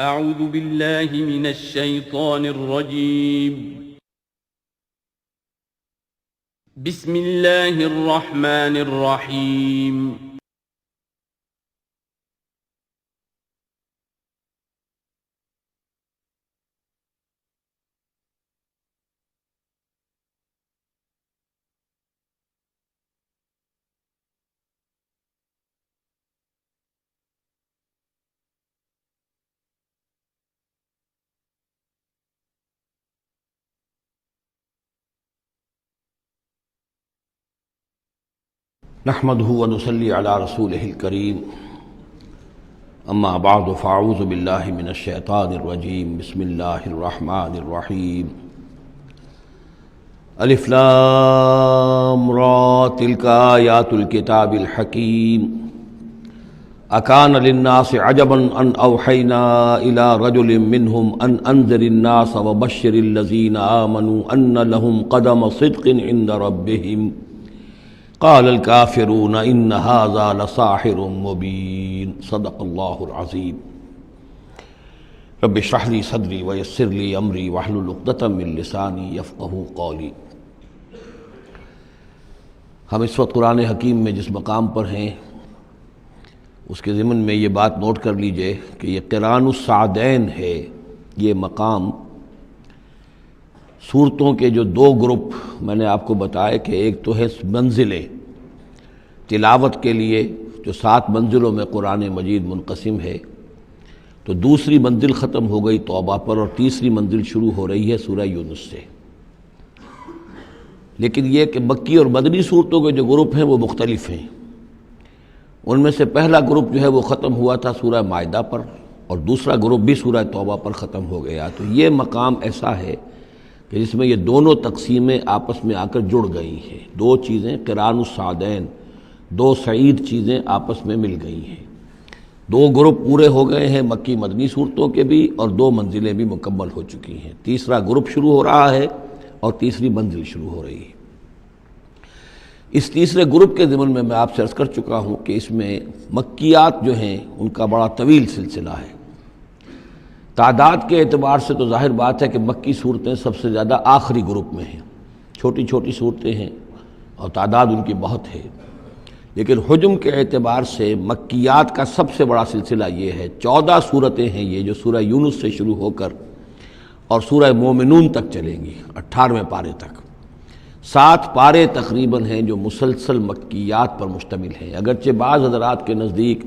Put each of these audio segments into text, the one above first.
اعوذ باللہ من الشیطان الرجیم بسم اللہ الرحمن الرحیم نحمده ونصلي على رسوله الكريم اما بعد فاعوذ بالله من الشيطان الرجيم بسم الله الرحمن الرحيم الف لام را تلك آيات الكتاب الحكيم اكان للناس عجبا ان اوحينا الى رجل منهم ان انذر الناس وبشر الذين آمنوا ان لهم قدم صدق عند ربهم قال الكافرون ان هذا لساحر مبين صدق اللہ العظیم رب اشرح لي صدری ويسر لي امری واحلل عقدۃ من لسانی یفقہوا قولی۔ ہم اس وقت قرآن حکیم میں جس مقام پر ہیں اس کے ضمن میں یہ بات نوٹ کر لیجئے کہ یہ قران السعدین ہے۔ یہ مقام صورتوں کے جو دو گروپ میں نے آپ کو بتایا کہ ایک تو ہے منزلیں تلاوت کے لیے جو 7 منزلوں میں قرآن مجید منقسم ہے، تو دوسری منزل ختم ہو گئی توبہ پر اور تیسری منزل شروع ہو رہی ہے سورہ یونس سے۔ لیکن یہ کہ مکی اور مدنی صورتوں کے جو گروپ ہیں وہ مختلف ہیں۔ ان میں سے پہلا گروپ جو ہے وہ ختم ہوا تھا سورہ مائدہ پر اور دوسرا گروپ بھی سورہ توبہ پر ختم ہو گیا۔ تو یہ مقام ایسا ہے کہ جس میں یہ دونوں تقسیمیں آپس میں آ کر جڑ گئی ہیں، دو چیزیں قران السعدین، دو سعید چیزیں آپس میں مل گئی ہیں۔ 2 گروپ پورے ہو گئے ہیں مکی مدنی صورتوں کے بھی اور 2 منزلیں بھی مکمل ہو چکی ہیں۔ تیسرا گروپ شروع ہو رہا ہے اور تیسری منزل شروع ہو رہی ہے۔ اس تیسرے گروپ کے ضمن میں آپ سے عرض کر چکا ہوں کہ اس میں مکیات جو ہیں ان کا بڑا طویل سلسلہ ہے۔ تعداد کے اعتبار سے تو ظاہر بات ہے کہ مکی صورتیں سب سے زیادہ آخری گروپ میں ہیں، چھوٹی چھوٹی صورتیں ہیں اور تعداد ان کی بہت ہے، لیکن حجم کے اعتبار سے مکیات کا سب سے بڑا سلسلہ یہ ہے۔ 14 صورتیں ہیں یہ جو سورہ یونس سے شروع ہو کر اور سورہ مومنون تک چلیں گی 18ویں پارے تک۔ 7 پارے تقریباً ہیں جو مسلسل مکیات پر مشتمل ہیں، اگرچہ بعض حضرات کے نزدیک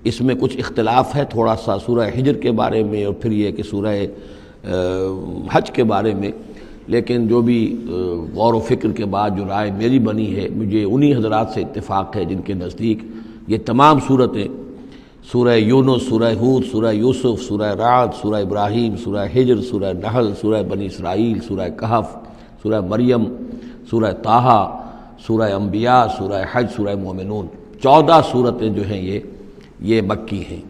اس میں کچھ اختلاف ہے تھوڑا سا سورہ حجر کے بارے میں اور پھر یہ کہ سورہ حج کے بارے میں، لیکن جو بھی غور و فکر کے بعد جو رائے میری بنی ہے مجھے انہی حضرات سے اتفاق ہے جن کے نزدیک یہ تمام صورتیں سورہ یونس، سورہ ہود، سورہ یوسف، سورہ رعد، سورہ ابراہیم، سورہ حجر، سورہ نحل، سورہ بنی اسرائیل، سورہ کہف، سورہ مریم، سورہ طٰہٰ، سورہ انبیاء، سورہ حج، سورہ مومنون، 14 صورتیں جو ہیں یہ مکی ہیں۔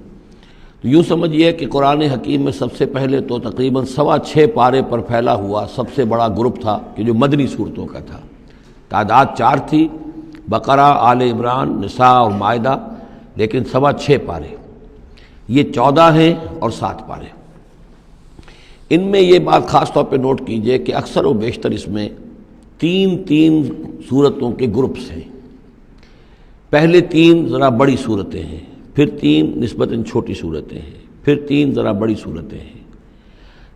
تو یوں سمجھیے کہ قرآن حکیم میں سب سے پہلے تو تقریباً 6.25 پارے پر پھیلا ہوا سب سے بڑا گروپ تھا کہ جو مدنی صورتوں کا تھا۔ تعداد 4 تھی، بقرہ، آل عمران، نساء اور مائدہ، لیکن 6.25 پارے، یہ 14 ہیں اور 7 پارے۔ ان میں یہ بات خاص طور پہ نوٹ کیجئے کہ اکثر و بیشتر اس میں 3 صورتوں کے گروپس ہیں۔ پہلے 3 ذرا بڑی صورتیں ہیں، پھر 3 نسبتاً چھوٹی صورتیں ہیں، پھر 3 ذرا بڑی صورتیں ہیں۔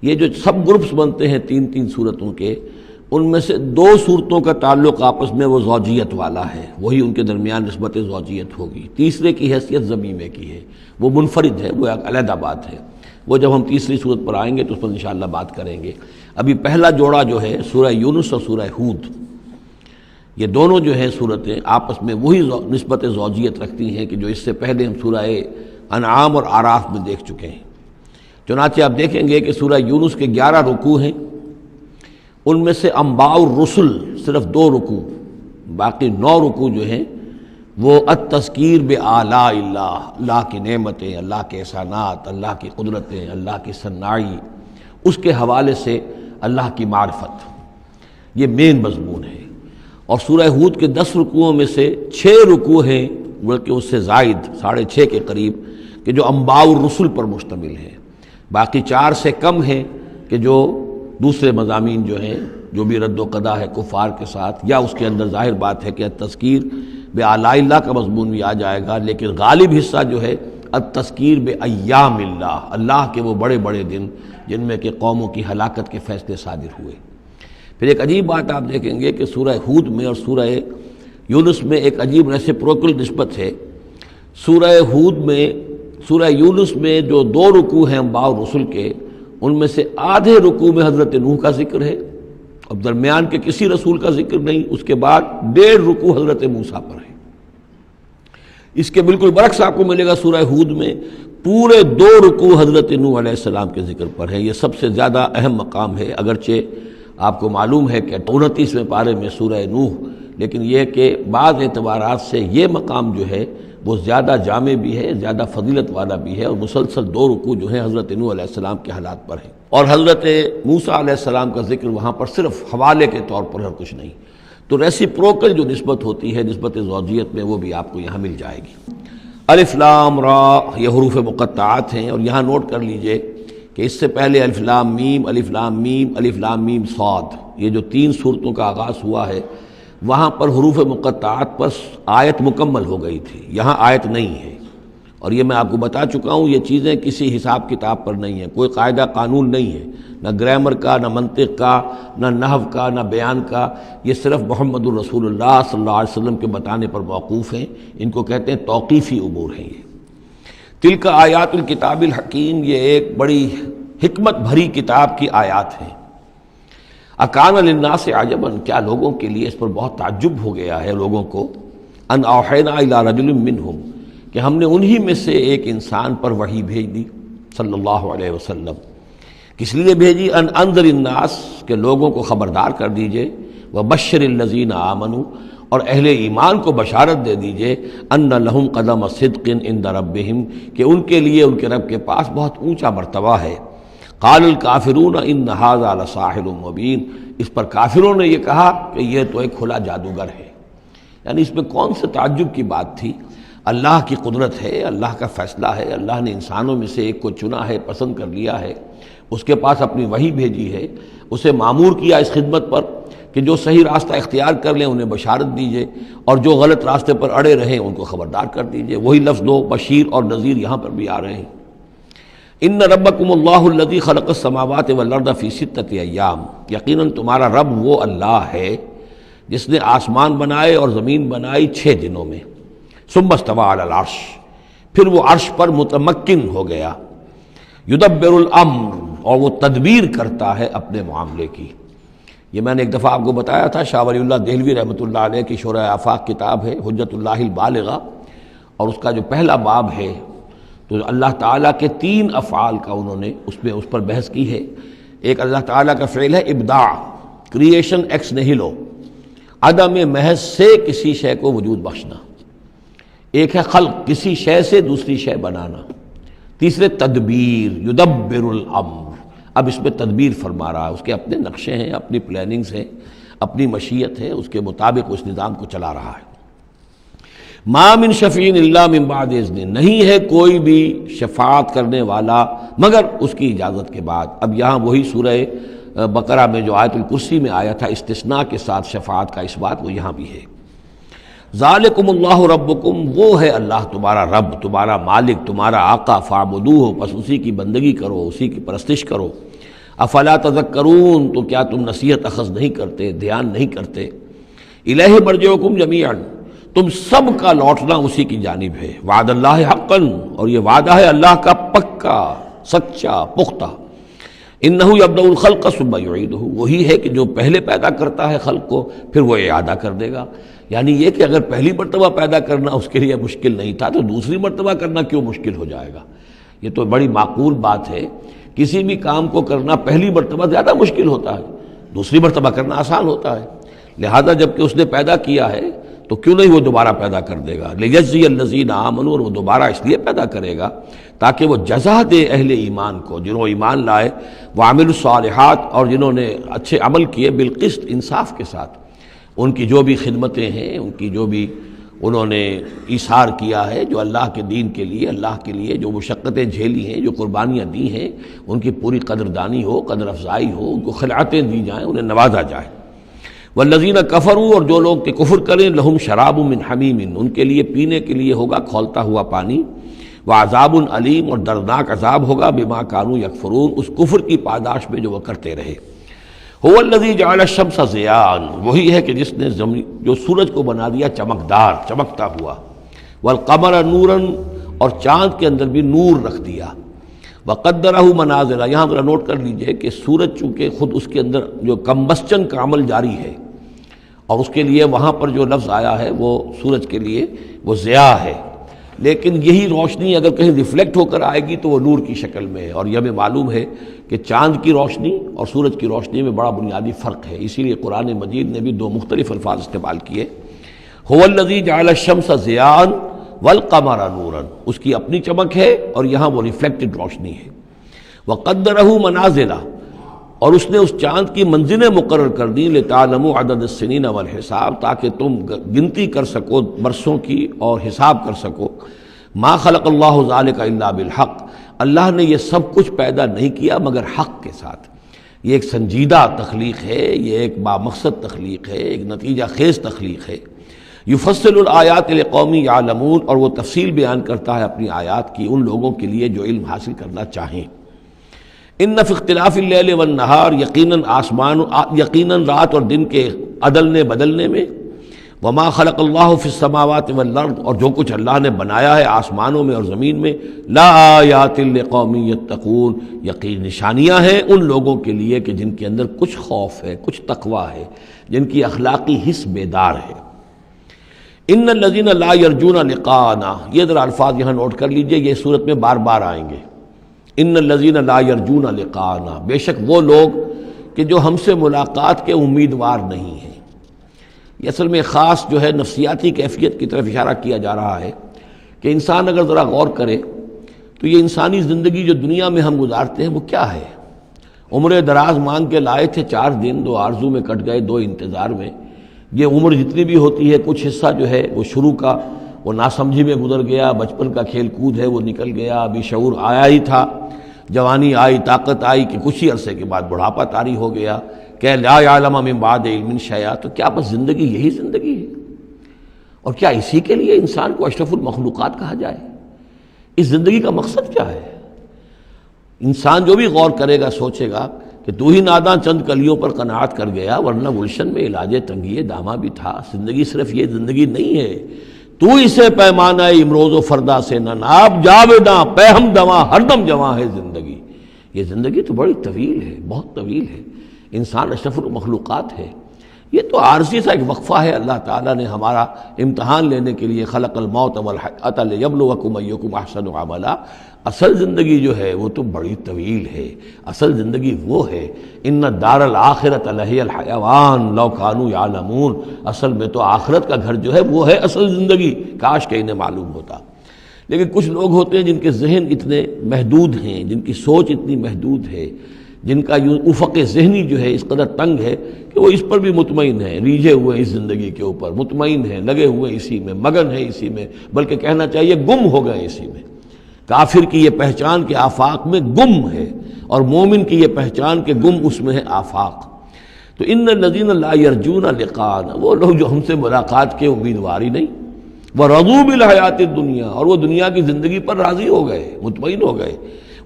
یہ جو سب گروپس بنتے ہیں 3 صورتوں کے، ان میں سے 2 صورتوں کا تعلق آپس میں وہ زوجیت والا ہے، وہی ان کے درمیان نسبت زوجیت ہوگی۔ تیسرے کی حیثیت ضمیمے کی ہے، وہ منفرد ہے، وہ ایک علیحدہ بات ہے، وہ جب ہم تیسری صورت پر آئیں گے تو اس پر انشاءاللہ بات کریں گے۔ ابھی پہلا جوڑا جو ہے سورہ یونس اور سورہ ہود، یہ دونوں جو ہیں صورتیں آپس میں وہی نسبت زوجیت رکھتی ہیں کہ جو اس سے پہلے ہم سورہ انعام اور اعراف میں دیکھ چکے ہیں۔ چنانچہ آپ دیکھیں گے کہ سورہ یونس کے 11 رکوع ہیں، ان میں سے انباء الرسل صرف 2 رکوع، باقی 9 رکوع جو ہیں وہ التذکیر بآلاء اللہ، اللہ کی نعمتیں، اللہ کے احسانات، اللہ کی قدرتیں، اللہ کی صناعی، اس کے حوالے سے اللہ کی معرفت، یہ مین مضمون ہے۔ اور سورہ ہود کے 10 رکوعوں میں سے 6 رکوع ہیں بلکہ اس سے زائد 6.5 کے قریب کہ جو انباء الرسل پر مشتمل ہے، باقی 4 سے کم ہیں کہ جو دوسرے مضامین جو ہیں، جو بھی رد و قضا ہے کفار کے ساتھ، یا اس کے اندر ظاہر بات ہے کہ التذکیر بآلاء اللہ کا مضمون بھی آ جائے گا، لیکن غالب حصہ جو ہے التذکیر بایام اللہ، اللہ کے وہ بڑے بڑے دن جن میں کہ قوموں کی ہلاکت کے فیصلے صادر ہوئے۔ پھر ایک عجیب بات آپ دیکھیں گے کہ سورہ ہود میں اور سورہ یونس میں ایک عجیب ریسیپروکل نسبت ہے۔ سورہ ہود میں، سورہ یونس میں جو 2 رکوع ہیں انبیاء و رسل کے، ان میں سے آدھے رکوع میں حضرت نوح کا ذکر ہے، اب درمیان کے کسی رسول کا ذکر نہیں، اس کے بعد 1.5 رکوع حضرت موسیٰ پر ہے۔ اس کے بالکل برعکس آپ کو ملے گا سورہ ہود میں پورے 2 رکوع حضرت نوح علیہ السلام کے ذکر پر ہے۔ یہ سب سے زیادہ اہم مقام ہے، اگرچہ آپ کو معلوم ہے کہ 29ویں پارے میں سورہ نوح، لیکن یہ کہ بعض اعتبارات سے یہ مقام جو ہے وہ زیادہ جامع بھی ہے، زیادہ فضیلت والا بھی ہے، اور مسلسل 2 رکوع جو ہیں حضرت نوح علیہ السلام کے حالات پر ہیں، اور حضرت موسیٰ علیہ السلام کا ذکر وہاں پر صرف حوالے کے طور پر اور کچھ نہیں۔ تو ریسیپروکل جو نسبت ہوتی ہے، نسبت زوجیت میں، وہ بھی آپ کو یہاں مل جائے گی۔ الف لام را یہ حروف مقطعات ہیں، اور یہاں نوٹ کر لیجئے کہ اس سے پہلے الف لام میم، الف لام میم، الف لام میم صاد، یہ جو 3 صورتوں کا آغاز ہوا ہے، وہاں پر حروف مقطعات پر آیت مکمل ہو گئی تھی، یہاں آیت نہیں ہے، اور یہ میں آپ کو بتا چکا ہوں، یہ چیزیں کسی حساب کتاب پر نہیں ہیں، کوئی قاعدہ قانون نہیں ہے، نہ گرامر کا، نہ منطق کا، نہ نحو کا، نہ بیان کا، یہ صرف محمد الرسول اللہ صلی اللہ علیہ وسلم کے بتانے پر موقوف ہیں، ان کو کہتے ہیں توقیفی امور ہیں۔ یہ تلک آیات الکتاب الحکیم، یہ ایک بڑی حکمت بھری کتاب کی آیات ہیں۔ اکان للناس عجبا، کیا لوگوں کے لیے اس پر بہت تعجب ہو گیا ہے لوگوں کو، ان اوحینا الی رجل منہم، کہ ہم نے انہی میں سے ایک انسان پر وحی بھیج دی صلی اللہ علیہ وسلم۔ کس لیے بھیجی؟ ان انذر الناس، کہ لوگوں کو خبردار کر دیجئے، وبشر الذین آمنوا، اور اہل ایمان کو بشارت دے دیجئے، ان لہم قدم صدق عند ربہم، کہ ان کے لیے ان کے رب کے پاس بہت اونچا مرتبہ ہے۔ قال الکافرون ان ھذا لساحر مبین، اس پر کافروں نے یہ کہا کہ یہ تو ایک کھلا جادوگر ہے۔ یعنی اس میں کون سے تعجب کی بات تھی؟ اللہ کی قدرت ہے، اللہ کا فیصلہ ہے، اللہ نے انسانوں میں سے ایک کو چنا ہے، پسند کر لیا ہے، اس کے پاس اپنی وحی بھیجی ہے، اسے مامور کیا اس خدمت پر کہ جو صحیح راستہ اختیار کر لیں انہیں بشارت دیجئے، اور جو غلط راستے پر اڑے رہیں ان کو خبردار کر دیجئے۔ وہی لفظ دو، بشیر اور نذیر، یہاں پر بھی آ رہے ہیں۔ ان ربکم اللہ الذی خلق السماوات والارض فی 6 ایام، یقیناً تمہارا رب وہ اللہ ہے جس نے آسمان بنائے اور زمین بنائی 6 دنوں میں۔ ثم استوى علی العرش، پھر وہ عرش پر متمکن ہو گیا۔ یدبر الامر، اور وہ تدبیر کرتا ہے اپنے معاملے کی۔ یہ میں نے ایک دفعہ آپ کو بتایا تھا، شاہ ولی اللہ دہلوی رحمۃ اللہ علیہ کی شرح آفاق کتاب ہے حجت اللہ البالغہ، اور اس کا جو پہلا باب ہے تو اللہ تعالیٰ کے 3 افعال کا انہوں نے اس پر بحث کی ہے۔ ایک اللہ تعالیٰ کا فعل ہے ابداع، کریشن ایکس نہیلو، عدم محض سے کسی شے کو وجود بخشنا۔ ایک ہے خلق، کسی شے سے دوسری شے بنانا۔ تیسرے تدبیر، یدبر الامر، اب اس میں تدبیر فرما رہا ہے، اس کے اپنے نقشے ہیں، اپنی پلاننگز ہیں، اپنی مشیت ہے، اس کے مطابق اس نظام کو چلا رہا ہے۔ ما من شفیع الا من بعد اذن، نہیں ہے کوئی بھی شفاعت کرنے والا مگر اس کی اجازت کے بعد۔ اب یہاں وہی سورہ بقرہ میں جو آیت الکرسی میں آیا تھا استثناء کے ساتھ شفاعت کا اس بات، وہ یہاں بھی ہے۔ ذالکم اللہ ربکم، وہ ہے اللہ تمہارا رب، تمہارا مالک، تمہارا آقا، فاعبدوہ، پس اسی کی بندگی کرو، اسی کی پرستش کرو۔ افلا تذکرون، تو کیا تم نصیحت اخذ نہیں کرتے، دھیان نہیں کرتے۔ الیہ مرجعکم جمیعا، تم سب کا لوٹنا اسی کی جانب ہے۔ وعد اللہ حقا، اور یہ وعدہ ہے اللہ کا پکا، سچا، پختہ۔ انہ یبدأ الخلق ثم یعیدہ، وہی ہے کہ جو پہلے پیدا کرتا ہے خلق کو پھر وہ اعادہ کر دے گا۔ یعنی یہ کہ اگر پہلی مرتبہ پیدا کرنا اس کے لیے مشکل نہیں تھا تو دوسری مرتبہ کرنا کیوں مشکل ہو جائے گا؟ یہ تو بڑی معقول بات ہے۔ کسی بھی کام کو کرنا پہلی مرتبہ زیادہ مشکل ہوتا ہے، دوسری مرتبہ کرنا آسان ہوتا ہے۔ لہذا جب کہ اس نے پیدا کیا ہے تو کیوں نہیں وہ دوبارہ پیدا کر دے گا۔ لیجزی الذین آمنوا، اور وہ دوبارہ اس لیے پیدا کرے گا تاکہ وہ جزا دے اہل ایمان کو، جنہوں ایمان لائے، وعملوا الصالحات، اور جنہوں نے اچھے عمل کیے، بالقسط، انصاف کے ساتھ۔ ان کی جو بھی خدمتیں ہیں، ان کی جو بھی انہوں نے ایثار کیا ہے، جو اللہ کے دین کے لیے، اللہ کے لیے جو مشقتیں جھیلی ہیں، جو قربانیاں دی ہیں، ان کی پوری قدردانی ہو، قدر افزائی ہو، ان کو خلعتیں دی جائیں، انہیں نوازا جائے۔ والذین کفروا، اور جو لوگ کہ کفر کریں، لہم شراب من حمیم، ان کے لیے پینے کے لیے ہوگا کھولتا ہوا پانی، وعذاب علیم، اور دردناک عذاب ہوگا بما کانوا یکفرون، اس کفر کی پاداش میں جو وہ کرتے رہے۔ هو الذی جعل الشمس ضیاء، وہی ہے کہ جس نے جو سورج کو بنا دیا چمکدار، چمکتا ہوا، والقمر نورا، اور چاند کے اندر بھی نور رکھ دیا، وقدرہ منازل، یہاں ذرا نوٹ کر لیجئے کہ سورج چونکہ خود اس کے اندر جو کمبسچن کا عمل جاری ہے، اور اس کے لیے وہاں پر جو لفظ آیا ہے وہ سورج کے لیے وہ ضیاء ہے، لیکن یہی روشنی اگر کہیں ریفلیکٹ ہو کر آئے گی تو وہ نور کی شکل میں ہے، اور یہ ہمیں معلوم ہے کہ چاند کی روشنی اور سورج کی روشنی میں بڑا بنیادی فرق ہے، اسی لیے قرآن مجید نے بھی دو مختلف الفاظ استعمال کیے۔ هو الذی جعل الشمس ضیاء والقمر نورا، اس کی اپنی چمک ہے اور یہاں وہ ریفلیکٹڈ روشنی ہے۔ وقدرہ منازل، اور اس نے اس چاند کی منزلیں مقرر کر دیں، لتعلموا عدد السنین والحساب، تاکہ تم گنتی کر سکو برسوں کی اور حساب کر سکو۔ ما خلق اللہ ذلک الا بالحق، اللہ نے یہ سب کچھ پیدا نہیں کیا مگر حق کے ساتھ۔ یہ ایک سنجیدہ تخلیق ہے، یہ ایک بامقصد تخلیق ہے، ایک نتیجہ خیز تخلیق ہے۔ یفصل الآیات لقوم یعلمون، اور وہ تفصیل بیان کرتا ہے اپنی آیات کی ان لوگوں کے لیے جو علم حاصل کرنا چاہیں۔ ان فی اختلاف اللیل والنہار، یقیناً رات اور دن کے عدلنے بدلنے میں، وما خلق اللہ فی السماوات والارض، اور جو کچھ اللہ نے بنایا ہے آسمانوں میں اور زمین میں، لا آیات لقوم یتقون، یقین نشانیاں ہیں ان لوگوں کے لیے کہ جن کے اندر کچھ خوف ہے، کچھ تقویٰ ہے، جن کی اخلاقی حس بیدار ہے۔ ان الذین لا یرجون لقاءنا، یہ ذرا الفاظ یہاں نوٹ کر لیجئے، یہ صورت میں بار بار آئیں گے۔ ان الذین لا یرجون لقاءنا، بے شک وہ لوگ کہ جو ہم سے ملاقات کے امیدوار نہیں ہیں۔ یہ اصل میں خاص جو ہے نفسیاتی کیفیت کی طرف اشارہ کیا جا رہا ہے کہ انسان اگر ذرا غور کرے تو یہ انسانی زندگی جو دنیا میں ہم گزارتے ہیں وہ کیا ہے؟ عمر دراز مانگ کے لائے تھے 4 دن، 2 آرزو میں کٹ گئے 2 انتظار میں۔ یہ عمر جتنی بھی ہوتی ہے کچھ حصہ جو ہے وہ شروع کا وہ ناسمجھی میں گزر گیا، بچپن کا کھیل کود ہے وہ نکل گیا، ابھی شعور آیا ہی تھا، جوانی آئی، طاقت آئی کہ کچھ ہی عرصے کے بعد بڑھاپا طاری ہو گیا، کہ لا یعلم من بعد علم شیئا۔ تو کیا بس زندگی یہی زندگی ہے؟ اور کیا اسی کے لیے انسان کو اشرف المخلوقات کہا جائے؟ اس زندگی کا مقصد کیا ہے؟ انسان جو بھی غور کرے گا سوچے گا کہ تو ہی ناداں چند کلیوں پر قناعت کر گیا، ورنہ گلشن میں علاج تنگی دامہ بھی تھا۔ زندگی صرف یہ زندگی نہیں ہے، تو اسے پیمانہ امروز و فردا سے نہ ناب، جاویداں پہم دواں ہر دم جواں ہے زندگی۔ یہ زندگی تو بڑی طویل ہے، بہت طویل ہے، انسان اشرف المخلوقات ہے۔ یہ تو عارضی سا ایک وقفہ ہے، اللہ تعالیٰ نے ہمارا امتحان لینے کے لیے خلق الموت والحیات لیبلوکم ایکم احسن عملا۔ اصل زندگی جو ہے وہ تو بڑی طویل ہے، اصل زندگی وہ ہے ان الدار الآخرۃ لہی الحیوان لو کانوا یعلمون، اصل میں تو آخرت کا گھر جو ہے وہ ہے اصل زندگی، کاش کہ انہیں معلوم ہوتا۔ لیکن کچھ لوگ ہوتے ہیں جن کے ذہن اتنے محدود ہیں، جن کی سوچ اتنی محدود ہے، جن کا افق ذہنی جو ہے اس قدر تنگ ہے کہ وہ اس پر بھی مطمئن ہیں، ریجھے ہوئے اس زندگی کے اوپر مطمئن ہیں، لگے ہوئے اسی میں، مگن ہیں اسی میں، بلکہ کہنا چاہیے گم ہو گئے اسی میں۔ کافر کی یہ پہچان کہ آفاق میں گم ہے، اور مومن کی یہ پہچان کہ گم اس میں ہے آفاق۔ تو ان الذین لا یرجون لقاءنا، وہ لوگ جو ہم سے ملاقات کے امیدوار ہی نہیں، ورضوا بالحیات الدنیا، اور وہ دنیا کی زندگی پر راضی ہو گئے، مطمئن ہو گئے،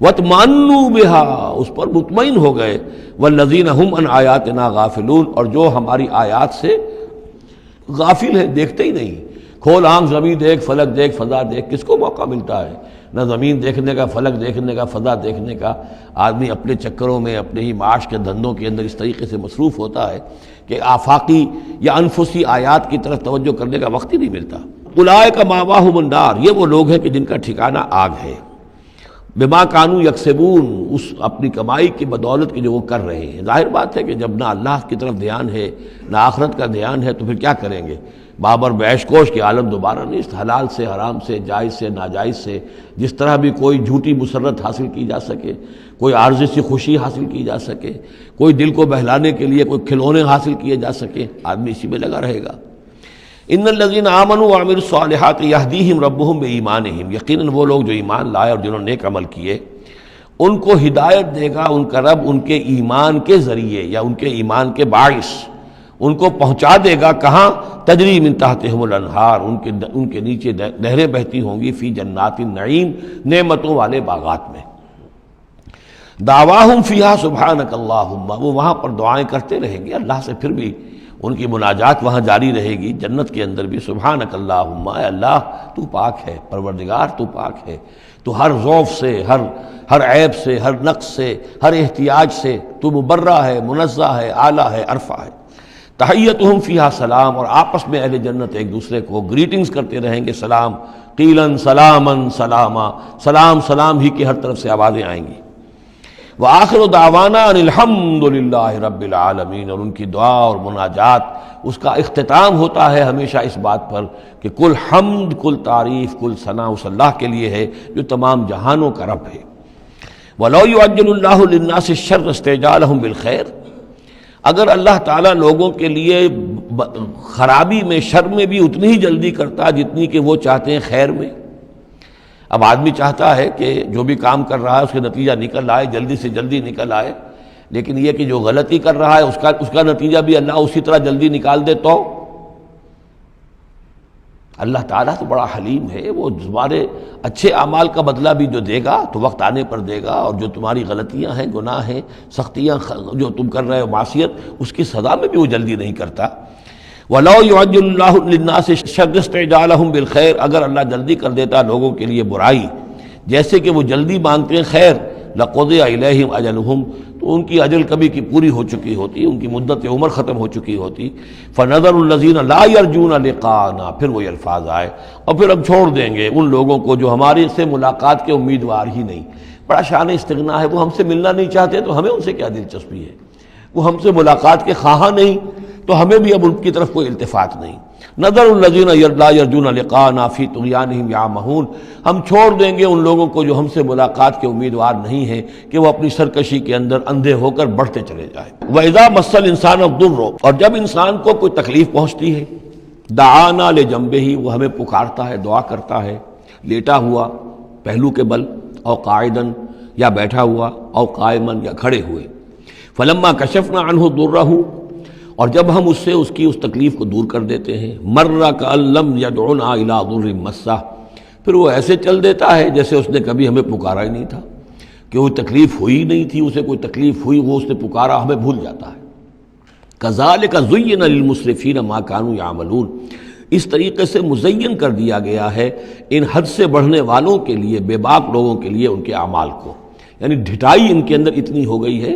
واطمأنوا بها، اس پر مطمئن ہو گئے، والذین هم عن آیاتنا غافلون، اور جو ہماری آیات سے غافل ہیں، دیکھتے ہی نہیں۔ کھول آنکھ زمین دیکھ، فلک دیکھ، فضا دیکھ، کس کو موقع ملتا ہے؟ نہ زمین دیکھنے کا، فلک دیکھنے کا، فضا دیکھنے کا۔ آدمی اپنے چکروں میں، اپنے ہی معاش کے دھندوں کے اندر اس طریقے سے مصروف ہوتا ہے کہ آفاقی یا انفسی آیات کی طرف توجہ کرنے کا وقت ہی نہیں ملتا۔ اولئک مأواہم النار، یہ وہ لوگ ہیں کہ جن کا ٹھکانہ آگ ہے۔ بما کانوا یکسبون، اس اپنی کمائی کی بدولت کی جو وہ کر رہے ہیں۔ ظاہر بات ہے کہ جب نہ اللہ کی طرف دھیان ہے نہ آخرت کا دھیان ہے تو پھر کیا کریں گے؟ بابر بیش کوش کے عالم دوبارہ نہیں، حلال سے، حرام سے، جائز سے، ناجائز سے، جس طرح بھی کوئی جھوٹی مسرت حاصل کی جا سکے، کوئی عارضی سی خوشی حاصل کی جا سکے، کوئی دل کو بہلانے کے لیے کوئی کھلونے حاصل کیے جا سکے، آدمی اسی میں لگا رہے گا۔ ان الذین آمنوا وعملوا الصالحات یہدیہم ربہم بایمانہم، یقیناً وہ لوگ جو ایمان لائے اور جنہوں نے نیک عمل کیے ان کو ہدایت دے گا ان کا رب ان کے ایمان کے ذریعے یا ان کے ایمان کے باعث، ان کو پہنچا دے گا کہاں؟ تجری من تحتہم الانہار، ان کے نیچے نہریں بہتی ہوں گی، فی جنات النعیم، نعمتوں والے باغات میں۔ دعواہم فیہا سبحانک اللہم، وہ وہاں پر دعائیں کرتے رہیں گے اللہ سے، پھر بھی ان کی مناجات وہاں جاری رہے گی، جنت کے اندر بھی سبحانک اللہم، اے اللہ تو پاک ہے، پروردگار تو پاک ہے، تو ہر ضعف سے، ہر عیب سے، ہر نقص سے، ہر احتیاج سے تو مبرہ ہے، منزہ ہے، اعلیٰ ہے، عرفہ ہے۔ تحیتہم فیہا سلام، اور آپس میں اہل جنت ایک دوسرے کو گریٹنگز کرتے رہیں گے، سلام، قیلاً سلاماً سلاما، سلام سلام ہی کی ہر طرف سے آوازیں آئیں گی۔ وآخر دعوانا ان الحمد للہ رب العالمین، اور ان کی دعا اور مناجات اس کا اختتام ہوتا ہے ہمیشہ اس بات پر کہ کل حمد، کل تعریف، کل ثنا اس اللہ کے لیے ہے جو تمام جہانوں کا رب ہے۔ وَلَوْ يُعَجِّلُ اللَّهُ لِلنَّاسِ الشَّرَّ اسْتِعْجَالَهُم بِالْخَيْرِ، اگر اللہ تعالیٰ لوگوں کے لیے خرابی میں، شر میں بھی اتنی ہی جلدی کرتا جتنی کہ وہ چاہتے ہیں خیر میں۔ اب آدمی چاہتا ہے کہ جو بھی کام کر رہا ہے اس کے نتیجہ نکل آئے، جلدی سے جلدی نکل آئے، لیکن یہ کہ جو غلطی کر رہا ہے اس کا نتیجہ بھی اللہ اسی طرح جلدی نکال دے تو اللہ تعالیٰ تو بڑا حلیم ہے، وہ تمہارے اچھے اعمال کا بدلہ بھی جو دے گا تو وقت آنے پر دے گا، اور جو تمہاری غلطیاں ہیں، گناہ ہیں، سختیاں جو تم کر رہے ہو، معصیت، اس کی سزا میں بھی وہ جلدی نہیں کرتا۔ وَلَوْ يُعَجِّلُ اللَّهُ لِلنَّاسِ الشَّرَّ اسْتِعْجَالَهُم بِالْخَيْرِ، اگر اللہ جلدی کر دیتا لوگوں کے لیے برائی جیسے کہ وہ جلدی مانگتے ہیں خیر، لَقُضِيَ إِلَيْهِمْ أَجَلُهُمْ، تو ان کی اجل کبھی کی پوری ہو چکی ہوتی، ان کی مدت عمر ختم ہو چکی ہوتی۔ فَنَذَرُ الَّذِينَ لَا يَرْجُونَ لِقَاءَنَا، پھر وہ الفاظ آئے، اور پھر ہم چھوڑ دیں گے ان لوگوں کو جو ہمارے سے ملاقات کے امیدوار ہی نہیں۔ بڑا شان استغنا ہے، وہ ہم سے ملنا نہیں چاہتے تو ہمیں ان سے کیا دلچسپی ہے، وہ ہم سے ملاقات کے خواہاں نہیں تو ہمیں بھی اب ان کی طرف کوئی التفات نہیں۔ نظر الذین لا یرجون لقاءنا فی طغیانہم یعمہون، ہم چھوڑ دیں گے ان لوگوں کو جو ہم سے ملاقات کے امیدوار نہیں ہیں کہ وہ اپنی سرکشی کے اندر اندھے ہو کر بڑھتے چلے جائیں۔ وَإِذَا مَسَّ الْإِنسَانَ الضُّرُّ، اور جب انسان کو کوئی تکلیف پہنچتی ہے، دعانا لجنبہ، وہ ہمیں پکارتا ہے، دعا کرتا ہے، لیٹا ہوا پہلو کے بل، او قاعدن، یا بیٹھا ہوا، او قائمن، یا کھڑے ہوئے۔ فلما کشفنا عنہ ضرہ، اور جب ہم اس سے اس کی اس تکلیف کو دور کر دیتے ہیں، مر کأن لم یدعنا الی ضر مسہ، پھر وہ ایسے چل دیتا ہے جیسے اس نے کبھی ہمیں پکارا ہی نہیں تھا، کہ وہ تکلیف ہوئی نہیں تھی، اسے کوئی تکلیف ہوئی، وہ اس نے پکارا، ہمیں بھول جاتا ہے۔ کذالک زین للمسرفین ما کانوا یعملون، اس طریقے سے مزین کر دیا گیا ہے ان حد سے بڑھنے والوں کے لیے، بے باک لوگوں کے لیے، ان کے اعمال کو، یعنی ڈھٹائی ان کے اندر اتنی ہو گئی ہے،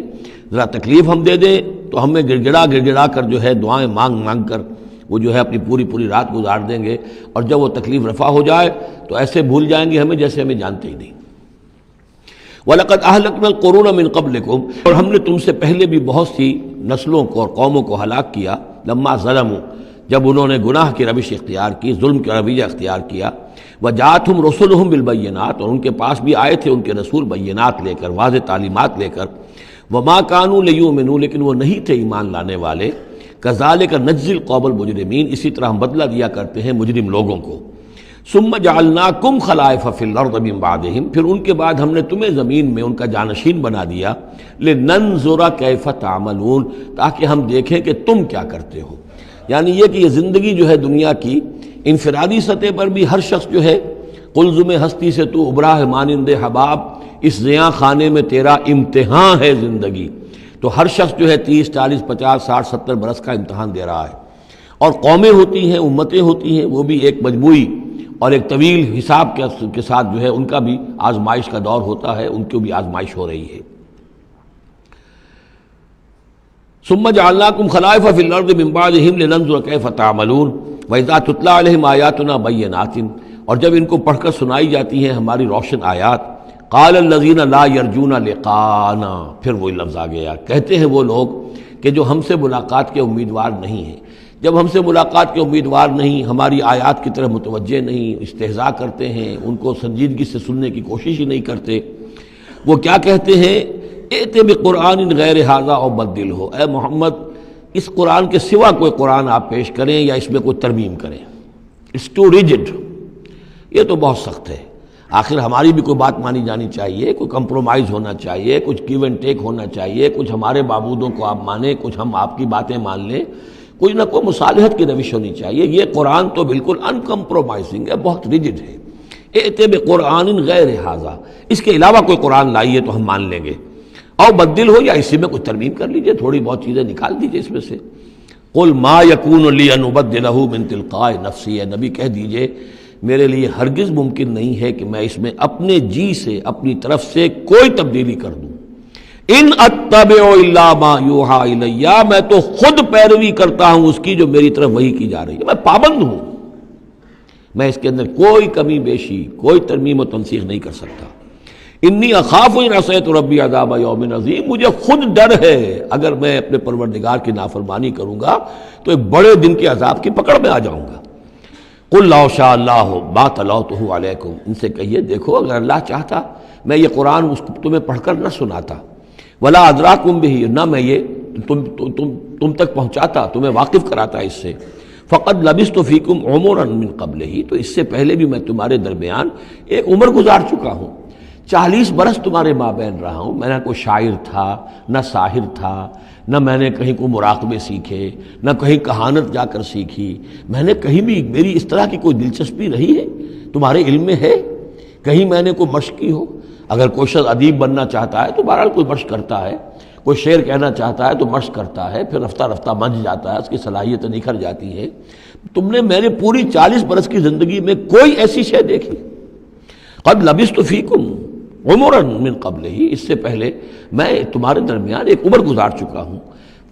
ذرا تکلیف ہم دے دیں تو ہمیں گڑ کر جو ہے دعائیں مانگ کر وہ جو ہے اپنی پوری رات گزار دیں گے، اور جب وہ تکلیف رفع ہو جائے تو ایسے بھول جائیں گے ہمیں جیسے ہمیں جانتے ہی نہیں۔ وَلَقَدْ أَهْلَكْنَا الْقُرُونَ مِن قَبْلِكُمْ، اور ہم نے تم سے پہلے بھی بہت سی نسلوں کو اور قوموں کو ہلاک کیا، لما ظلموا، جب انہوں نے گناہ کی روش اختیار کی، ظلم کا رویہ اختیار کیا، وجاءتهم رسلهم بالبینات، اور ان کے پاس بھی آئے تھے ان کے رسول بینات لے کر، واضح تعلیمات لے کر، وما كانوا ليؤمنوا، لیکن وہ نہیں تھے ایمان لانے والے، كذلك نجزي القوم المجرمین، اسی طرح ہم بدلہ دیا کرتے ہیں مجرم لوگوں کو۔ ثم جعلناكم خلائف في الارض من بعدهم، پھر ان کے بعد ہم نے تمہیں زمین میں ان کا جانشین بنا دیا، لننظر كيف تعملون، تاکہ ہم دیکھیں کہ تم کیا کرتے ہو۔ یعنی یہ کہ یہ زندگی جو ہے دنیا کی انفرادی سطح پر بھی ہر شخص جو ہے قلزم ہستی سے تو ابرا ہے مانند حباب، اس زیاں خانے میں تیرا امتحان ہے زندگی، تو ہر شخص جو ہے 30 40 50 60 70 برس کا امتحان دے رہا ہے، اور قومیں ہوتی ہیں، امتیں ہوتی ہیں، وہ بھی ایک مجموعی اور ایک طویل حساب کے ساتھ جو ہے ان کا بھی آزمائش کا دور ہوتا ہے، ان کی بھی آزمائش ہو رہی ہے۔ ثم جعلناكم خلائف في الارض من بعدهم لننظر كيف تعملون واذا تتلى عليهم آیاتنا بینات، اور جب ان کو پڑھ کر سنائی جاتی ہیں ہماری روشن آیات، قال الذين لا يرجون لقاءنا، پھر وہی لفظ آ گیا، کہتے ہیں وہ لوگ کہ جو ہم سے ملاقات کے امیدوار نہیں ہیں، جب ہم سے ملاقات کے امیدوار نہیں، ہماری آیات کی طرف متوجہ نہیں، استہزاء کرتے ہیں، ان کو سنجیدگی سے سننے کی کوشش ہی نہیں کرتے، وہ کیا کہتے ہیں، ائت بقرآن غیر ھذا او بدلہ، اے محمد اس قرآن کے سوا کوئی قرآن آپ پیش کریں یا اس میں کوئی ترمیم کریں. It's too rigid. یہ تو بہت سخت ہے. آخر ہماری بھی کوئی بات مانی جانی چاہیے, کوئی کمپرومائز ہونا چاہیے, کچھ گیو اینڈ ٹیک ہونا چاہیے, کچھ ہمارے معبودوں کو آپ مانیں, کچھ ہم آپ کی باتیں مان لیں, کوئی نہ کوئی مصالحت کی روش ہونی چاہیے. یہ قرآن تو بالکل ان کمپرومائزنگ ہے, بہت ریجڈ ہے. ائت بقرآن غیر ھذا, اس کے علاوہ کوئی قرآن لائیے تو ہم مان لیں گے. اور بدل ہو یا اسی میں کوئی ترمیم کر لیجئے, تھوڑی بہت چیزیں نکال دیجئے اس میں سے. قل ما یکون لی ان ابدلہ من تلقاء نفسی, ہے نبی کہہ دیجئے میرے لیے ہرگز ممکن نہیں ہے کہ میں اس میں اپنے جی سے, اپنی طرف سے کوئی تبدیلی کر دوں. ان اتبع الا ما یوحی الی, میں تو خود پیروی کرتا ہوں اس کی جو میری طرف وحی کی جا رہی ہے. میں پابند ہوں, میں اس کے اندر کوئی کمی بیشی, کوئی ترمیم و تنسیخ نہیں کر سکتا. انی اخاف ان عصیت ربی عذاب یوم عظیم, مجھے خود ڈر ہے اگر میں اپنے پروردگار کی نافرمانی کروں گا تو ایک بڑے دن کے عذاب کی پکڑ میں آ جاؤں گا. قل لو شاء اللہ ما تلوتہ علیکم, ان سے کہیے دیکھو اگر اللہ چاہتا میں یہ قرآن تمہیں پڑھ کر نہ سناتا, ولا ادراکم بہ, نہ میں یہ تم تک پہنچاتا, تمہیں واقف کراتا اس سے. فقد لبثت فیکم عمرا من قبلہ, تو اس سے پہلے بھی میں تمہارے درمیان ایک عمر گزار چکا ہوں. 40 برس تمہارے مابین رہا ہوں. میں نہ کوئی شاعر تھا, نہ ساحر تھا, نہ میں نے کہیں کوئی مراقبے سیکھے, نہ کہیں کہانت جا کر سیکھی. میں نے کہیں بھی, میری اس طرح کی کوئی دلچسپی رہی ہے تمہارے علم میں ہے کہیں میں نے کوئی مشق کی ہو؟ اگر کوئی شخص ادیب بننا چاہتا ہے تو بہرحال کوئی مشق کرتا ہے, کوئی شعر کہنا چاہتا ہے تو مشق کرتا ہے, پھر رفتہ رفتہ بن جاتا ہے, اس کی صلاحیتیں نکھر جاتی ہیں. تم نے میرے پوری 40 برس کی زندگی میں کوئی ایسی شے دیکھی؟ قد لبثت فیکم عمرا من قبلہ, اس سے پہلے میں تمہارے درمیان ایک عمر گزار چکا ہوں.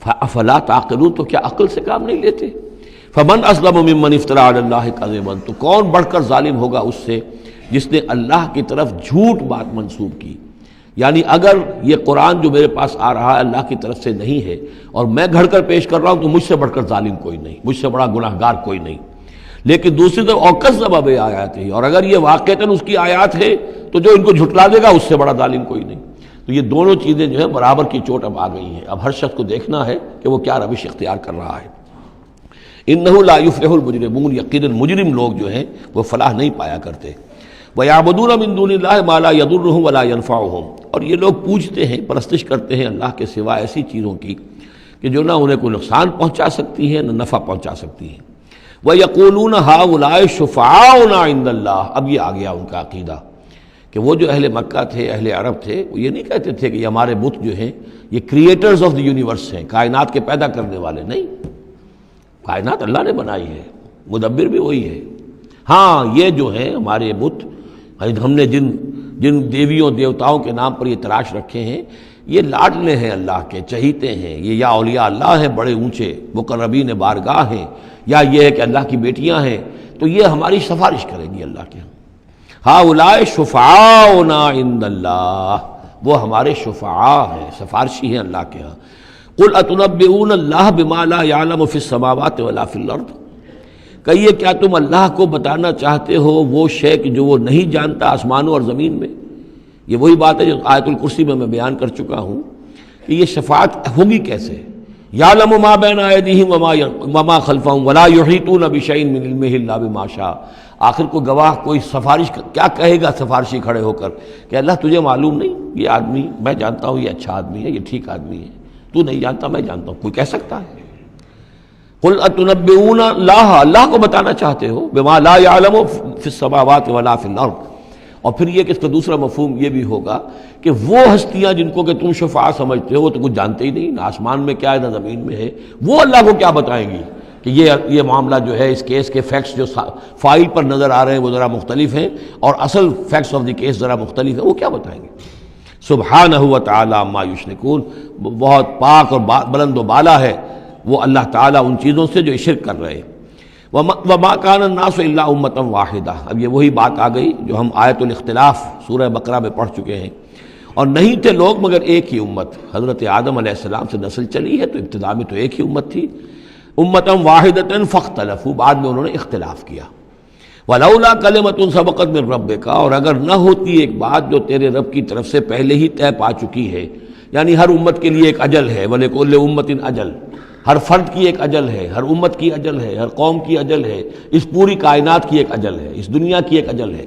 افلا تعقلون, تو کیا عقل سے کام نہیں لیتے؟ فمن اسلم ممن افترى علی اللہ کذبا, تو کون بڑھ کر ظالم ہوگا اس سے جس نے اللہ کی طرف جھوٹ بات منسوب کی. یعنی اگر یہ قرآن جو میرے پاس آ رہا ہے اللہ کی طرف سے نہیں ہے اور میں گھڑ کر پیش کر رہا ہوں تو مجھ سے بڑھ کر ظالم کوئی نہیں, مجھ سے بڑا گناہگار کوئی نہیں. لیکن دوسری طرف اوکذب بآیاتہ, اور اگر یہ واقعتاً اس کی آیات ہے تو جو ان کو جھٹلا دے گا اس سے بڑا ظالم کوئی نہیں. تو یہ دونوں چیزیں جو ہیں برابر کی چوٹ اب آ گئی ہیں. اب ہر شخص کو دیکھنا ہے کہ وہ کیا روش اختیار کر رہا ہے. انہ لا یفلح المجرمون, یقیناً مجرم لوگ جو ہیں وہ فلاح نہیں پایا کرتے. وَيَعْبُدُونَ مِن دُونِ اللَّهِ مَا لَا يَضُرُّهُمْ وَلَا يَنفَعُهُمْ, اور یہ لوگ پوجتے ہیں, پرستش کرتے ہیں اللہ کے سوا ایسی چیزوں کی کہ جو نہ انہیں کوئی نقصان پہنچا سکتی ہیں نہ نفع پہنچا سکتی ہیں. وَيَقُولُونَ هَؤُلَاءِ شُفَعَاؤُنَا عِندَ اللَّهِ, اب یہ آ گیا ان کا عقیدہ کہ وہ جو اہل مکہ تھے, اہل عرب تھے, وہ یہ نہیں کہتے تھے کہ یہ ہمارے بت جو ہیں یہ کریٹرز آف دی یونیورس ہیں, کائنات کے پیدا کرنے والے. نہیں, کائنات اللہ نے بنائی ہے, مدبر بھی وہی ہے. ہاں یہ جو ہیں ہمارے بت, ہم نے جن دیویوں دیوتاؤں کے نام پر یہ تراش رکھے ہیں, یہ لاڈلے ہیں اللہ کے, چہیتے ہیں, یہ یا اولیاء اللہ ہیں بڑے اونچے, مقربین بارگاہ ہیں, یا یہ ہے کہ اللہ کی بیٹیاں ہیں, تو یہ ہماری سفارش کریں گی اللہ کے. ہؤلاء شفعاؤنا عند اللہ, وہ ہمارے شفعاء ہیں, سفارشی ہیں اللہ کے ہاں. قل اتنبئون اللہ بما لا يعلم فی السماوات ولا فی الارض, کہیے کیا تم اللہ کو بتانا چاہتے ہو وہ شے جو وہ نہیں جانتا آسمانوں اور زمین میں؟ یہ وہی بات ہے جو آیت الکرسی میں بیان کر چکا ہوں کہ یہ شفاعت ہوگی کیسے. یعلم ما بین ایدیہم وما خلفہم ولا یحیطون بشیء من علمہ الا بما شاء. آخر کو گواہ کوئی سفارش کیا کہے گا سفارشی کھڑے ہو کر کہ اللہ تجھے معلوم نہیں یہ آدمی, میں جانتا ہوں یہ اچھا آدمی ہے, یہ ٹھیک آدمی ہے, تو نہیں جانتا میں جانتا ہوں, کوئی کہہ سکتا ہے؟ قل اتنبئون اللہ, اللہ کو بتانا چاہتے ہو, بما لا يعلم فی السماوات ولا فی الارض. اور پھر یہ کہ اس کا دوسرا مفہوم یہ بھی ہوگا کہ وہ ہستیاں جن کو کہ تم شفاعہ سمجھتے ہو وہ تو کچھ جانتے ہی نہیں, نہ آسمان میں کیا ہے نہ زمین میں ہے, وہ اللہ کو کیا بتائیں گی کہ یہ معاملہ جو ہے اس کیس کے فیکٹس جو فائل پر نظر آ رہے ہیں وہ ذرا مختلف ہیں اور اصل فیکٹس آف دی کیس ذرا مختلف ہیں, وہ کیا بتائیں گے؟ سبحانہ و تعالی عما یشرکون, بہت پاک اور بلند و بالا ہے وہ اللہ تعالیٰ ان چیزوں سے جو شرک کر رہے ہیں. وما کان الناس الا امۃ واحدہ, اب یہ وہی بات آ گئی جو ہم آیت الاختلاف سورہ بقرہ میں پڑھ چکے ہیں. اور نہیں تھے لوگ مگر ایک ہی امت, حضرت آدم علیہ السلام سے نسل چلی ہے تو ابتدا میں تو ایک ہی امت تھی. امۃ واحدۃ فاختلفوا, بعد میں انہوں نے اختلاف کیا. ولولا کلمۃ سبقت من ربک, اور اگر نہ ہوتی ایک بات جو تیرے رب کی طرف سے پہلے ہی طے پا چکی ہے, یعنی ہر امت کے لیے ایک اجل ہے, ولکل امۃ اجل, ہر فرد کی ایک اجل ہے، ہر امت کی اجل ہے، ہر قوم کی اجل ہے، اس پوری کائنات کی ایک اجل ہے، اس دنیا کی ایک اجل ہے۔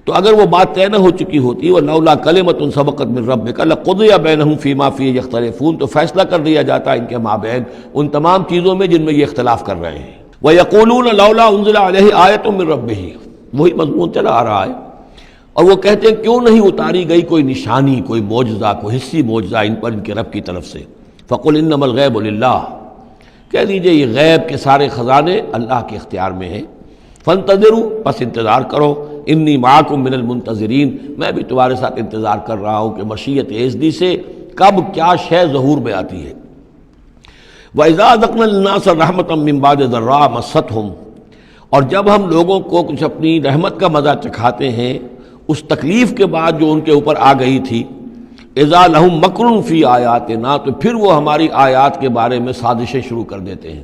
تو اگر وہ بات طے نہ ہو چکی ہوتی وَلَوْلَا كَلِمَةٌ سَبَقَتْ مِن رَبِّكَ لَقُضِيَ بَيْنَهُمْ فِي مَا فِيهِ يَخْتَلِفُونَ، تو فیصلہ کر دیا جاتا ہے ان کے مابین ان تمام چیزوں میں جن میں یہ اختلاف کر رہے ہیں۔ وَيَقُولُونَ لَوْلَا أُنزِلَ عَلَيْهِ آيَةٌ مِّن رَبِّهِ، وہی مضمون چلا آ رہا ہے، اور وہ کہتے ہیں کیوں نہیں اتاری گئی کوئی نشانی، کوئی معجزہ، کوئی حسی معجزہ ان پر ان کے رب کی طرف سے۔ فَقُلْ إِنَّمَا الْغَيْبُ لِلَّهِ، کہہ دیجئے یہ غیب کے سارے خزانے اللہ کے اختیار میں ہیں۔ فانتظروا، پس انتظار کرو، انی معکم من المنتظرین، میں بھی تمہارے ساتھ انتظار کر رہا ہوں کہ مشیت ایزدی سے کب کیا شے ظہور میں آتی ہے۔ وَإِذَا أَذَقْنَا النَّاسَ رَحْمَةً مِّن بَعْدِ ضَرَّاءَ مَسَّتْهُمْ، اور جب ہم لوگوں کو کچھ اپنی رحمت کا مزہ چکھاتے ہیں اس تکلیف کے بعد جو ان کے اوپر آ گئی تھی، اِذَا لَهُم مَكْرٌ فِي آیَاتِنَا، تو پھر وہ ہماری آیات کے بارے میں سازشیں شروع کر دیتے ہیں۔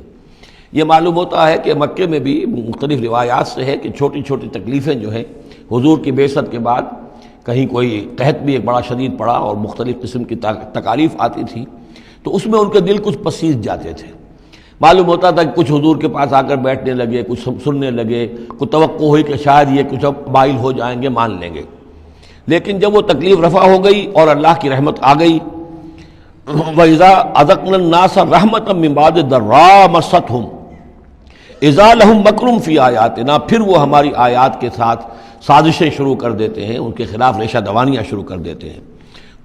یہ معلوم ہوتا ہے کہ مکے میں بھی مختلف روایات سے ہے کہ چھوٹی چھوٹی تکلیفیں جو ہیں حضور کی بعثت کے بعد، کہیں کوئی قحط بھی ایک بڑا شدید پڑا اور مختلف قسم کی تکالیف آتی تھی، تو اس میں ان کے دل کچھ پسیج جاتے تھے۔ معلوم ہوتا تھا کہ کچھ حضور کے پاس آ کر بیٹھنے لگے، کچھ سننے لگے، کچھ توقع ہوئی کہ شاید یہ کچھ اب مائل ہو جائیں گے، مان لیں گے۔ لیکن جب وہ تکلیف رفع ہو گئی اور اللہ کی رحمت آ گئی، وَإِذَا أَذَقْنَا النَّاسَ رَحْمَةً مِّن بَعْدِ ضَرَّاءَ مَسَّتْهُمْ اِذَا لَهُم مَكْرٌ فِي آیَاتِنَا، پھر وہ ہماری آیات کے ساتھ سازشیں شروع کر دیتے ہیں، ان کے خلاف ریشہ دوانیاں شروع کر دیتے ہیں۔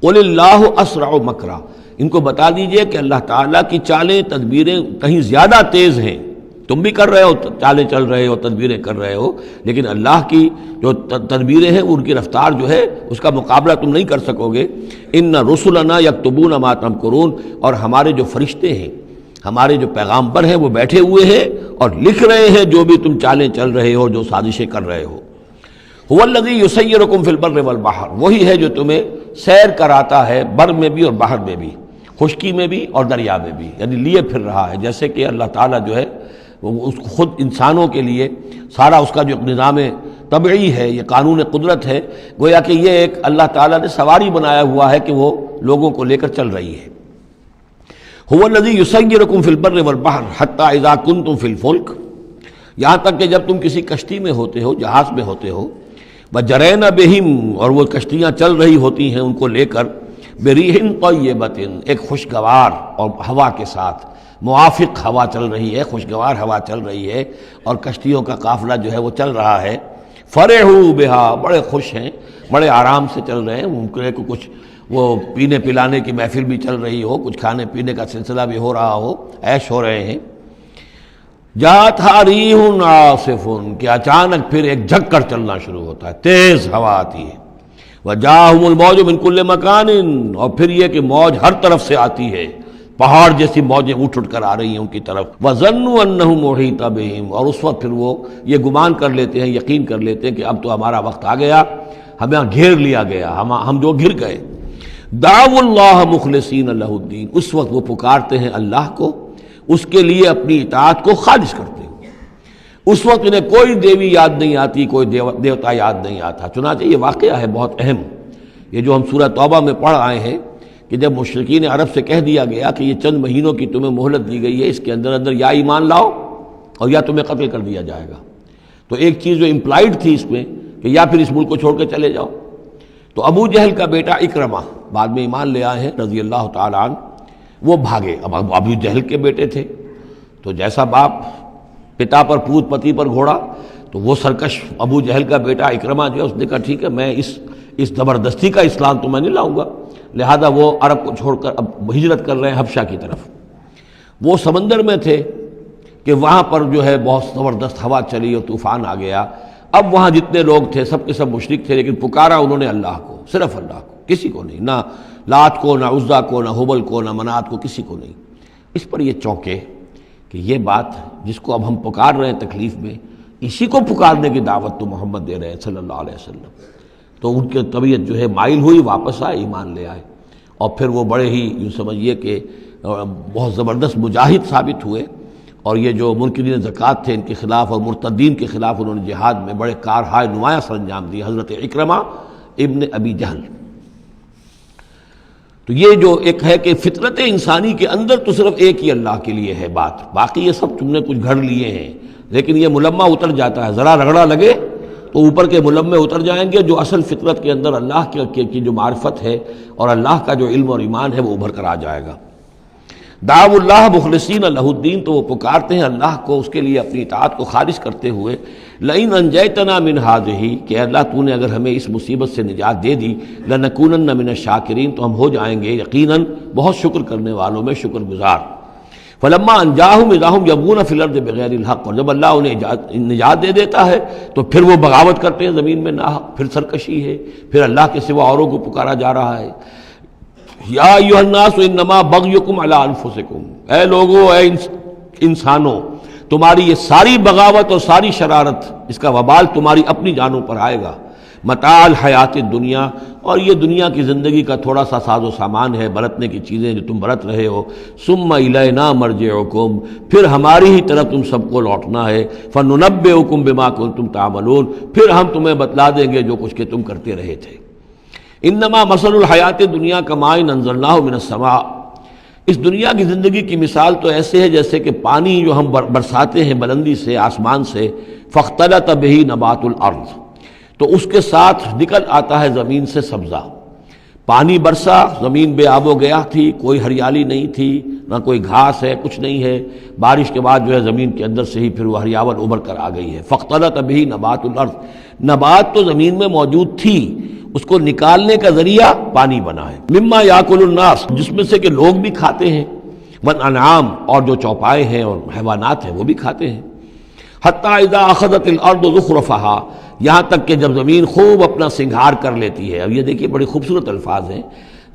قُلِ اللَّهُ أَسْرَعُ مَكْرًا، ان کو بتا دیجئے کہ اللہ تعالیٰ کی چالیں تدبیریں کہیں زیادہ تیز ہیں۔ تم بھی کر رہے ہو، چالیں چل رہے ہو، تدبیریں کر رہے ہو، لیکن اللہ کی جو تدبیریں ہیں ان کی رفتار جو ہے اس کا مقابلہ تم نہیں کر سکو گے۔ إِنَّ رُسُلَنَا يَكْتُبُونَ مَا تَمْكُرُونَ، اور ہمارے جو فرشتے ہیں، ہمارے جو پیغامبر ہیں وہ بیٹھے ہوئے ہیں اور لکھ رہے ہیں جو بھی تم چالیں چل رہے ہو، جو سازشیں کر رہے ہو۔ هُوَ الَّذِي يُسَيِّرُكُمْ فِي الْبَرِّ وَالْبَحْرِ، وہی ہے جو تمہیں سیر کراتا ہے بر میں بھی اور بحر میں بھی، خشکی میں بھی اور دریا میں بھی، یعنی لیے پھر رہا ہے۔ جیسے کہ اللہ تعالیٰ جو ہے وہ اس خود انسانوں کے لیے سارا اس کا جو نظام طبعی ہے، یہ قانون قدرت ہے، گویا کہ یہ ایک اللہ تعالیٰ نے سواری بنایا ہوا ہے کہ وہ لوگوں کو لے کر چل رہی ہے۔ هو الذی یسیرکم فی البر والبحر حتی اذا کنتم فی الفلک، یہاں تک کہ جب تم کسی کشتی میں ہوتے ہو، جہاز میں ہوتے ہو، وجرین بہم، اور وہ کشتیاں چل رہی ہوتی ہیں ان کو لے کر، بریح طیبۃ، ایک خوشگوار اور ہوا کے ساتھ، موافق ہوا چل رہی ہے، خوشگوار ہوا چل رہی ہے، اور کشتیوں کا قافلہ جو ہے وہ چل رہا ہے۔ فرحوا بہا، بڑے خوش ہیں، بڑے آرام سے چل رہے ہیں، ممکن ہے کہ کچھ وہ پینے پلانے کی محفل بھی چل رہی ہو، کچھ کھانے پینے کا سلسلہ بھی ہو رہا ہو، عیش ہو رہے ہیں۔ جاءتھا ریح عاصف، کہ اچانک پھر ایک جھکڑ چلنا شروع ہوتا ہے، تیز ہوا آتی ہے۔ وجاءہم الموج من کل مکان، اور پھر یہ کہ موج ہر طرف سے آتی ہے، پہاڑ جیسی موجیں اٹھ کر آ رہی ہیں ان کی طرف۔ وظنوا انہم محیط بہم، اور اس وقت پھر وہ یہ گمان کر لیتے ہیں، یقین کر لیتے ہیں کہ اب تو ہمارا وقت آ گیا، ہمیں گھیر لیا گیا، ہم جو گر گئے۔ دعوا اللہ مخلصین لہ الدین، اس وقت وہ پکارتے ہیں اللہ کو، اس کے لیے اپنی اطاعت کو خالص کرتے ہیں۔ اس وقت انہیں کوئی دیوی یاد نہیں آتی، کوئی دیوتا یاد نہیں آتا۔ چنانچہ یہ واقعہ ہے بہت اہم، یہ جو ہم سورہ توبہ میں پڑھ آئے ہیں کہ جب مشرکین عرب سے کہہ دیا گیا کہ یہ چند مہینوں کی تمہیں مہلت دی گئی ہے، اس کے اندر اندر یا ایمان لاؤ اور یا تمہیں قتل کر دیا جائے گا، تو ایک چیز جو امپلائڈ تھی اس میں کہ یا پھر اس ملک کو چھوڑ کے چلے جاؤ۔ تو ابو جہل کا بیٹا اکرمہ بعد میں ایمان لے آئے ہیں رضی اللہ تعالیٰ عنہ، وہ بھاگے۔ اب ابو جہل کے بیٹے تھے تو جیسا باپ پتا پر پوت پتی پر گھوڑا، تو وہ سرکش ابو جہل کا بیٹا اکرمہ جو ہے اس نے کہا ٹھیک ہے، میں اس زبردستی کا اسلام تو میں نہیں لاؤں گا، لہذا وہ عرب کو چھوڑ کر اب ہجرت کر رہے ہیں حبشہ کی طرف۔ وہ سمندر میں تھے کہ وہاں پر جو ہے بہت زبردست ہوا چلی اور طوفان آ گیا۔ اب وہاں جتنے لوگ تھے سب کے سب مشرک تھے، لیکن پکارا انہوں نے اللہ کو، صرف اللہ کو، کسی کو نہیں، نہ لات کو، نہ عزا کو، نہ حبل کو، نہ منات کو، کسی کو نہیں۔ اس پر یہ چونکے کہ یہ بات جس کو اب ہم پکار رہے ہیں تکلیف میں، اسی کو پکارنے کی دعوت تو محمد دے رہے ہیں صلی اللہ علیہ وسلم۔ تو ان کی طبیعت جو ہے مائل ہوئی، واپس آئے، ایمان لے آئے، اور پھر وہ بڑے ہی یوں سمجھیے کہ بہت زبردست مجاہد ثابت ہوئے، اور یہ جو منکرین زکوٰۃ تھے ان کے خلاف اور مرتدین کے خلاف انہوں نے جہاد میں بڑے کارہائے نمایاں سر انجام دیے، حضرت اکرمہ ابن ابی جہل۔ تو یہ جو ایک ہے کہ فطرت انسانی کے اندر تو صرف ایک ہی اللہ کے لیے ہے بات، باقی یہ سب تم نے کچھ گھڑ لیے ہیں، لیکن یہ ملمہ اتر جاتا ہے، ذرا رگڑا لگے تو اوپر کے ملمے اتر جائیں گے، جو اصل فطرت کے اندر اللہ کی جو معرفت ہے اور اللہ کا جو علم اور ایمان ہے وہ ابھر کر آ جائے گا۔ دعوا اللہ مخلصین لہ الدین، تو وہ پکارتے ہیں اللہ کو اس کے لیے اپنی اطاعت کو خالص کرتے ہوئے، لئن انجیتنا من ہذہ، کہ اللہ تو نے اگر ہمیں اس مصیبت سے نجات دے دی، لنکونن من الشاکرین، تو ہم ہو جائیں گے یقیناً بہت شکر کرنے والوں میں شکر گزار۔ فلما انجاہم اذا ہم یبغون فی الارض بغیر الحق، اور جب اللہ انہیں نجات دے دیتا ہے تو پھر وہ بغاوت کرتے ہیں زمین میں ناحق، پھر سرکشی ہے، پھر اللہ کے سوا اوروں کو پکارا جا رہا ہے۔ یا ایھا الناس انما بغیکم علی انفسکم، اے لوگو، اے انسانوں، تمہاری یہ ساری بغاوت اور ساری شرارت، اس کا وبال تمہاری اپنی جانوں پر آئے گا۔ متاع الحیات الدنیا، اور یہ دنیا کی زندگی کا تھوڑا سا ساز و سامان ہے، برتنے کی چیزیں جو تم برت رہے ہو۔ ثم الینا مرجعکم، پھر ہماری ہی طرف تم سب کو لوٹنا ہے۔ فننبئکم بما کنتم تعملون، پھر ہم تمہیں بتلا دیں گے جو کچھ کہ تم کرتے رہے تھے۔ انما مثل الحیات دنیا کماء انزلناہ من السماء، اس دنیا کی زندگی کی مثال تو ایسے ہے جیسے کہ پانی جو ہم برساتے ہیں بلندی سے آسمان سے، فاختلط بہ نبات الارض، تو اس کے ساتھ نکل آتا ہے زمین سے سبزہ۔ پانی برسا، زمین بے آب و گیا تھی، کوئی ہریالی نہیں تھی، نہ کوئی گھاس ہے، کچھ نہیں ہے، بارش کے بعد جو ہے زمین کے اندر سے ہی پھر وہ ہریاول ابھر کر آ گئی ہے۔ فاختلط بہ نبات الارض، نبات تو زمین میں موجود تھی، اس کو نکالنے کا ذریعہ پانی بنا ہے۔ مما یاکل الناس، جس میں سے کہ لوگ بھی کھاتے ہیں، والانعام، اور جو چوپائے ہیں اور حیوانات ہیں وہ بھی کھاتے ہیں۔ حتی اذا اخذت الارض زخرفہا، یہاں تک کہ جب زمین خوب اپنا سنگھار کر لیتی ہے۔ اب یہ دیکھیے بڑے خوبصورت الفاظ ہیں،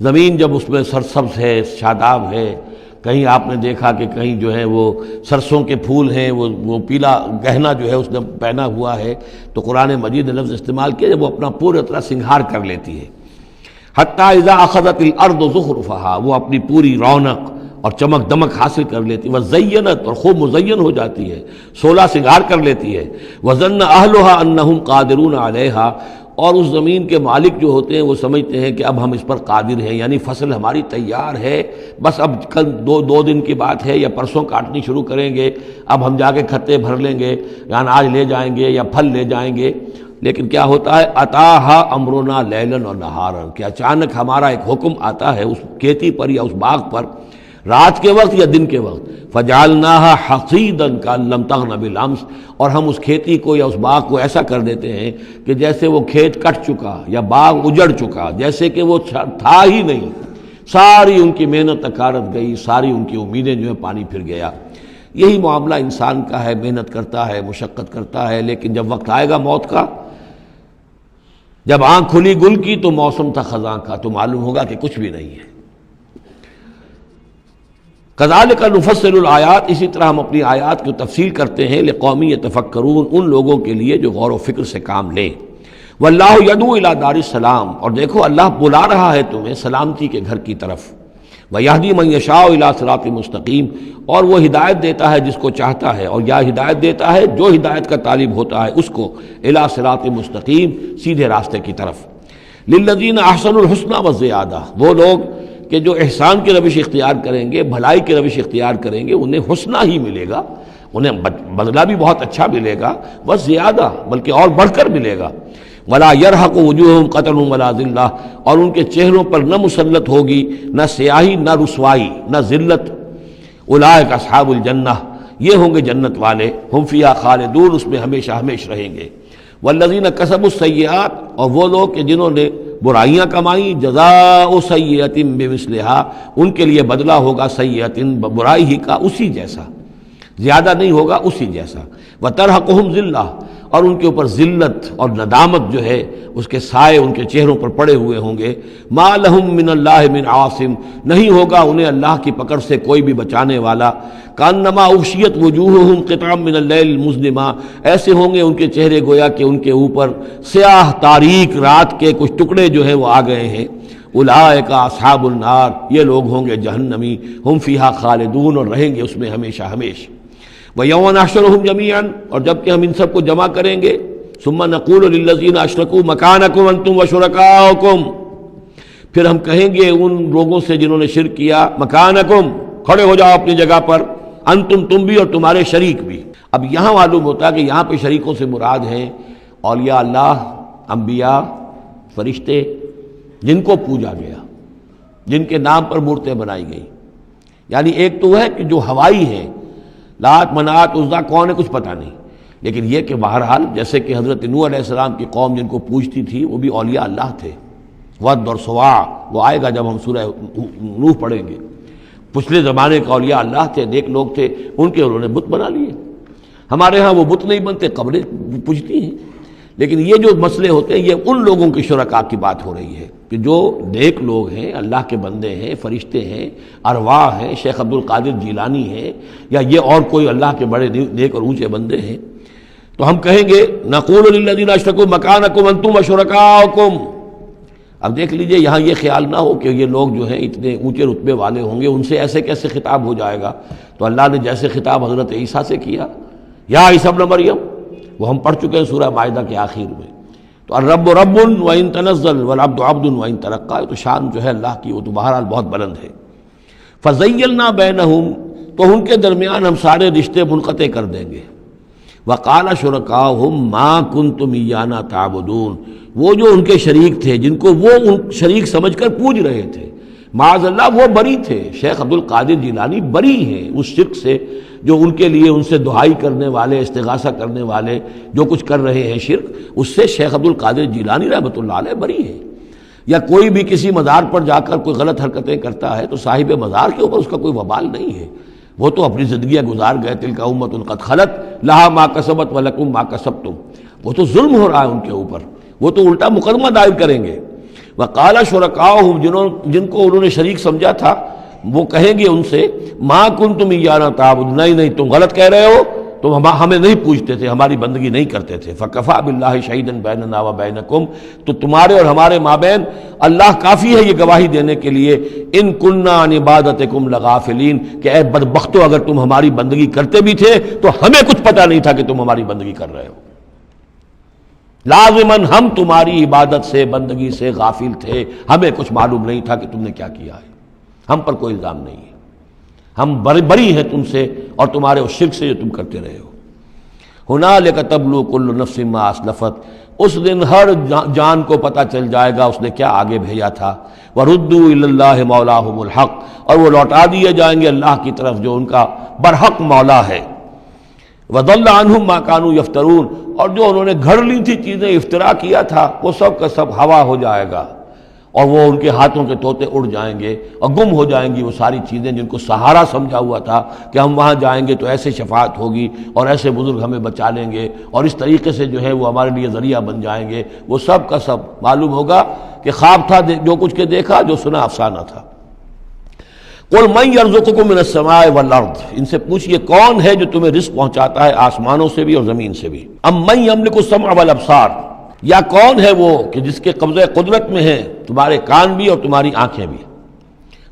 زمین جب اس میں سرسبز ہے، شاداب ہے، کہیں آپ نے دیکھا کہ کہیں جو ہے وہ سرسوں کے پھول ہیں، وہ پیلا گہنا جو ہے اس نے پہنا ہوا ہے، تو قرآن مجید نے لفظ استعمال کیا جب وہ اپنا پورے طرح سنگھار کر لیتی ہے۔ حتی اذا اخذت الارض زخرفہا، وہ اپنی پوری رونق اور چمک دمک حاصل کر لیتی، وزینت، اور خوب مزین ہو جاتی ہے، سولہ سنگھار کر لیتی ہے۔ وظن اہلھا انہم قادرون علیہا، اور اس زمین کے مالک جو ہوتے ہیں وہ سمجھتے ہیں کہ اب ہم اس پر قادر ہیں، یعنی فصل ہماری تیار ہے، بس اب کل دو دن کی بات ہے یا پرسوں کاٹنی شروع کریں گے، اب ہم جا کے کھتے بھر لیں گے، اناج لے جائیں گے یا پھل لے جائیں گے۔ لیکن کیا ہوتا ہے، اتاہا امرنا لیلا و نہارا، کہ اچانک ہمارا ایک حکم آتا ہے اس کھیتی پر یا اس باغ پر، رات کے وقت یا دن کے وقت، فجعلناها حصیدا کأن لم تغن بالامس، اور ہم اس کھیتی کو یا اس باغ کو ایسا کر دیتے ہیں کہ جیسے وہ کھیت کٹ چکا یا باغ اجڑ چکا، جیسے کہ وہ تھا ہی نہیں، ساری ان کی محنت اکارت گئی، ساری ان کی امیدیں جو ہے پانی پھر گیا۔ یہی معاملہ انسان کا ہے، محنت کرتا ہے، مشقت کرتا ہے، لیکن جب وقت آئے گا موت کا، جب آنکھ کھلی گل کی تو موسم تھا خزاں کا، تو معلوم ہوگا کہ کچھ بھی نہیں ہے۔ کذالک نفصل الآیات، اسی طرح ہم اپنی آیات کی تفصیل کرتے ہیں، لقوم یتفکرون، ان لوگوں کے لیے جو غور و فکر سے کام لیں۔ واللہ یدعو الی دار السلام، اور دیکھو اللہ بلا رہا ہے تمہیں سلامتی کے گھر کی طرف۔ ویہدی من یشاء الی صراط مستقیم، اور وہ ہدایت دیتا ہے جس کو چاہتا ہے، اور یا ہدایت دیتا ہے جو ہدایت کا طالب ہوتا ہے اس کو، الی صراط مستقیم، سیدھے راستے کی طرف۔ للذین احسنوا الحسنی وزیادہ، وہ لوگ کہ جو احسان کی روش اختیار کریں گے، بھلائی کی روش اختیار کریں گے، انہیں حسنہ ہی ملے گا، انہیں بدلہ بھی بہت اچھا ملے گا، بس زیادہ بلکہ اور بڑھ کر ملے گا۔ ولا يرهق وجوههم قتر ولا ذلہ، اور ان کے چہروں پر نہ مسلط ہوگی نہ سیاہی نہ رسوائی نہ ذلت۔ اولئک اصحاب الجنہ، یہ ہوں گے جنت والے، ہم فیہا خالدون، اس میں ہمیشہ ہمیشہ رہیں گے۔ والذین کسبوا السیئات، اور وہ لوگ کہ جنہوں نے برائیاں کمائیں، جزاء سیئۃ بمثلہا، ان کے لیے بدلہ ہوگا سیئۃ، برائی ہی کا اسی جیسا، زیادہ نہیں ہوگا، اسی جیسا۔ وترہقہم ذلہ، اور ان کے اوپر ذلت اور ندامت جو ہے اس کے سائے ان کے چہروں پر پڑے ہوئے ہوں گے۔ ما لہم من اللہ من عاصم، نہیں ہوگا انہیں اللہ کی پکڑ سے کوئی بھی بچانے والا۔ کانما اغشیت وجوہہم قطعا من اللیل المظلمہ، ایسے ہوں گے ان کے چہرے گویا کہ ان کے اوپر سیاہ تاریک رات کے کچھ ٹکڑے جو ہیں وہ آ گئے ہیں۔ اولئک اصحاب النار، یہ لوگ ہوں گے جہنمی، ہم فیہا خالدون، اور رہیں گے اس میں ہمیشہ ہمیشہ۔ وَيَوْمَ نَحْشُرُهُمْ جَمِيعًا، اور جب کہ ہم ان سب کو جمع کریں گے، ثُمَّ نَقُولُ لِلَّذِينَ أَشْرَكُوا مَكَانَكُمْ أَنْتُمْ وَشُرَكَاؤُكُمْ، پھر ہم کہیں گے ان لوگوں سے جنہوں نے شرک کیا مکانکم، کھڑے ہو جاؤ اپنی جگہ پر، انتم، تم بھی اور تمہارے شریک بھی۔ اب یہاں معلوم ہوتا ہے کہ یہاں پہ شریکوں سے مراد ہیں اولیاء اللہ، انبیاء، فرشتے، جن کو پوجا گیا، جن کے نام پر مورتیں بنائی گئی۔ یعنی ایک تو ہے کہ جو ہوائی ہیں، لات، منات، عزا کون ہے کچھ پتہ نہیں، لیکن یہ کہ بہرحال جیسے کہ حضرت نوح علیہ السلام کی قوم جن کو پوجتی تھی وہ بھی اولیاء اللہ تھے۔ ود اور سواع، وہ آئے گا جب ہم سورہ نوح پڑھیں گے۔ پچھلے زمانے کا اولیاء اللہ تھے، نیک لوگ تھے، ان کے انہوں نے بت بنا لیے۔ ہمارے ہاں وہ بت نہیں بنتے، قبریں پوجتی ہیں۔ لیکن یہ جو مسئلے ہوتے ہیں یہ ان لوگوں کے شرکاء کی بات ہو رہی ہے کہ جو نیک لوگ ہیں، اللہ کے بندے ہیں، فرشتے ہیں، ارواح ہیں، شیخ عبد القادر جیلانی ہیں، یا یہ اور کوئی اللہ کے بڑے نیک اور اونچے بندے ہیں، تو ہم کہیں گے نقول للذین اشرکوا مکانکم انتم وشرکاؤکم۔ اب دیکھ لیجئے یہاں یہ خیال نہ ہو کہ یہ لوگ جو ہیں اتنے اونچے رتبے والے ہوں گے، ان سے ایسے کیسے خطاب ہو جائے گا؟ تو اللہ نے جیسے خطاب حضرت عیسیٰ سے کیا، یا عیسیٰ ابن مریم، وہ ہم پڑھ چکے ہیں سورہ مائدہ کے آخر میں۔ تو الرب رب وان تنزل والعبد عبد وان ترقى، تو شان جو ہے اللہ کی وہ تو بہرحال بہت بلند ہے۔ فزیلنا بینہم، تو ان کے درمیان ہم سارے رشتے منقطع کر دیں گے۔ وقال شرکاؤہم ما کنتم ایانا تعبدون، وہ جو ان کے شریک تھے جن کو وہ ان شریک سمجھ کر پوج رہے تھے، معاذ اللہ وہ بری تھے۔ شیخ عبد القادر جیلانی بری ہیں اس شرک سے جو ان کے لیے ان سے دعائی کرنے والے، استغاثہ کرنے والے جو کچھ کر رہے ہیں شرک، اس سے شیخ عبد القادر جیلانی رحمۃ اللہ علیہ بری ہے۔ یا کوئی بھی کسی مزار پر جا کر کوئی غلط حرکتیں کرتا ہے تو صاحب مزار کے اوپر اس کا کوئی وبال نہیں ہے، وہ تو اپنی زندگیاں گزار گئے، تلک امۃ قد خلت لہا ما کسبت ولکم ما کسبتم، وہ تو ظلم ہو رہا ہے ان کے اوپر، وہ تو الٹا مقدمہ دائر کریں گے۔ وقال شرکاؤہم، جن کو انہوں نے شریک سمجھا تھا، وہ کہیں گے ان سے ما کنتم ایانا تعبدون، نہیں تم غلط کہہ رہے ہو، تم ہمیں نہیں پوجتے تھے، ہماری بندگی نہیں کرتے تھے۔ فکفیٰ باللہ شہیدا بیننا وبینکم، تو تمہارے اور ہمارے مابین اللہ کافی ہے یہ گواہی دینے کے لیے، ان کننا عن عبادتکم لغافلین، کہ اے بدبختو اگر تم ہماری بندگی کرتے بھی تھے تو ہمیں کچھ پتہ نہیں تھا کہ تم ہماری بندگی کر رہے ہو۔ لازماً ہم تمہاری عبادت سے، بندگی سے غافل تھے، ہمیں کچھ معلوم نہیں تھا کہ تم نے کیا کیا ہے، ہم پر کوئی الزام نہیں ہے، ہم بری ہیں تم سے اور تمہارے اس شرک سے جو تم کرتے رہے ہو۔ ہنالک تبلو کل نفس ما اسلفت، اس دن ہر جان کو پتہ چل جائے گا اس نے کیا آگے بھیجا تھا۔ وردوا الی اللہ مولاہم الحق، اور وہ لوٹا دیے جائیں گے اللہ کی طرف جو ان کا برحق مولا ہے۔ وضل عنہم ما کانوا یفترون، اور جو انہوں نے گھڑ لی تھی چیزیں، افطرا کیا تھا، وہ سب کا سب ہوا ہو جائے گا، اور وہ ان کے ہاتھوں کے طوطے اڑ جائیں گے اور گم ہو جائیں گی وہ ساری چیزیں جن کو سہارا سمجھا ہوا تھا کہ ہم وہاں جائیں گے تو ایسے شفاعت ہوگی اور ایسے بزرگ ہمیں بچا لیں گے اور اس طریقے سے جو ہے وہ ہمارے لیے ذریعہ بن جائیں گے، وہ سب کا سب معلوم ہوگا کہ خواب تھا، جو کچھ کے دیکھا، جو سنا افسانہ تھا۔ قل من یرزقکم من السماء والارض، ان سے پوچھئے کون ہے جو تمہیں رزق پہنچاتا ہے آسمانوں سے بھی اور زمین سے بھی۔ ام من یملک السمع والابصار، یا کون ہے وہ کہ جس کے قبضہ قدرت میں ہے تمہارے کان بھی اور تمہاری آنکھیں بھی۔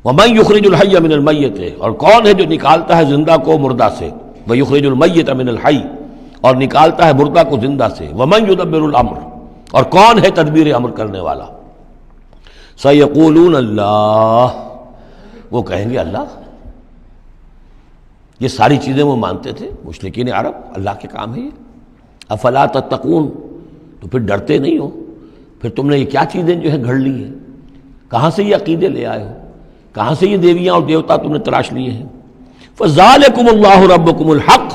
ومن یخرج الحی من المیت، اور کون ہے جو نکالتا ہے زندہ کو مردہ سے۔ ویخرج المیت من الحی، اور نکالتا ہے مردہ کو زندہ سے۔ ومن یدبر الامر، اور کون ہے تدبیر امر کرنے والا۔ سیقولون اللہ، وہ کہیں گے اللہ۔ یہ ساری چیزیں وہ مانتے تھے مشرکین عرب، اللہ کے کام ہے یہ۔ افلا تتقون، تو پھر ڈرتے نہیں ہو، پھر تم نے یہ کیا چیزیں جو ہے گھڑ لی ہیں، کہاں سے یہ عقیدے لے آئے ہو، کہاں سے یہ دیویاں اور دیوتا تم نے تراش لیے ہیں۔ فذالکم اللہ ربکم الحق،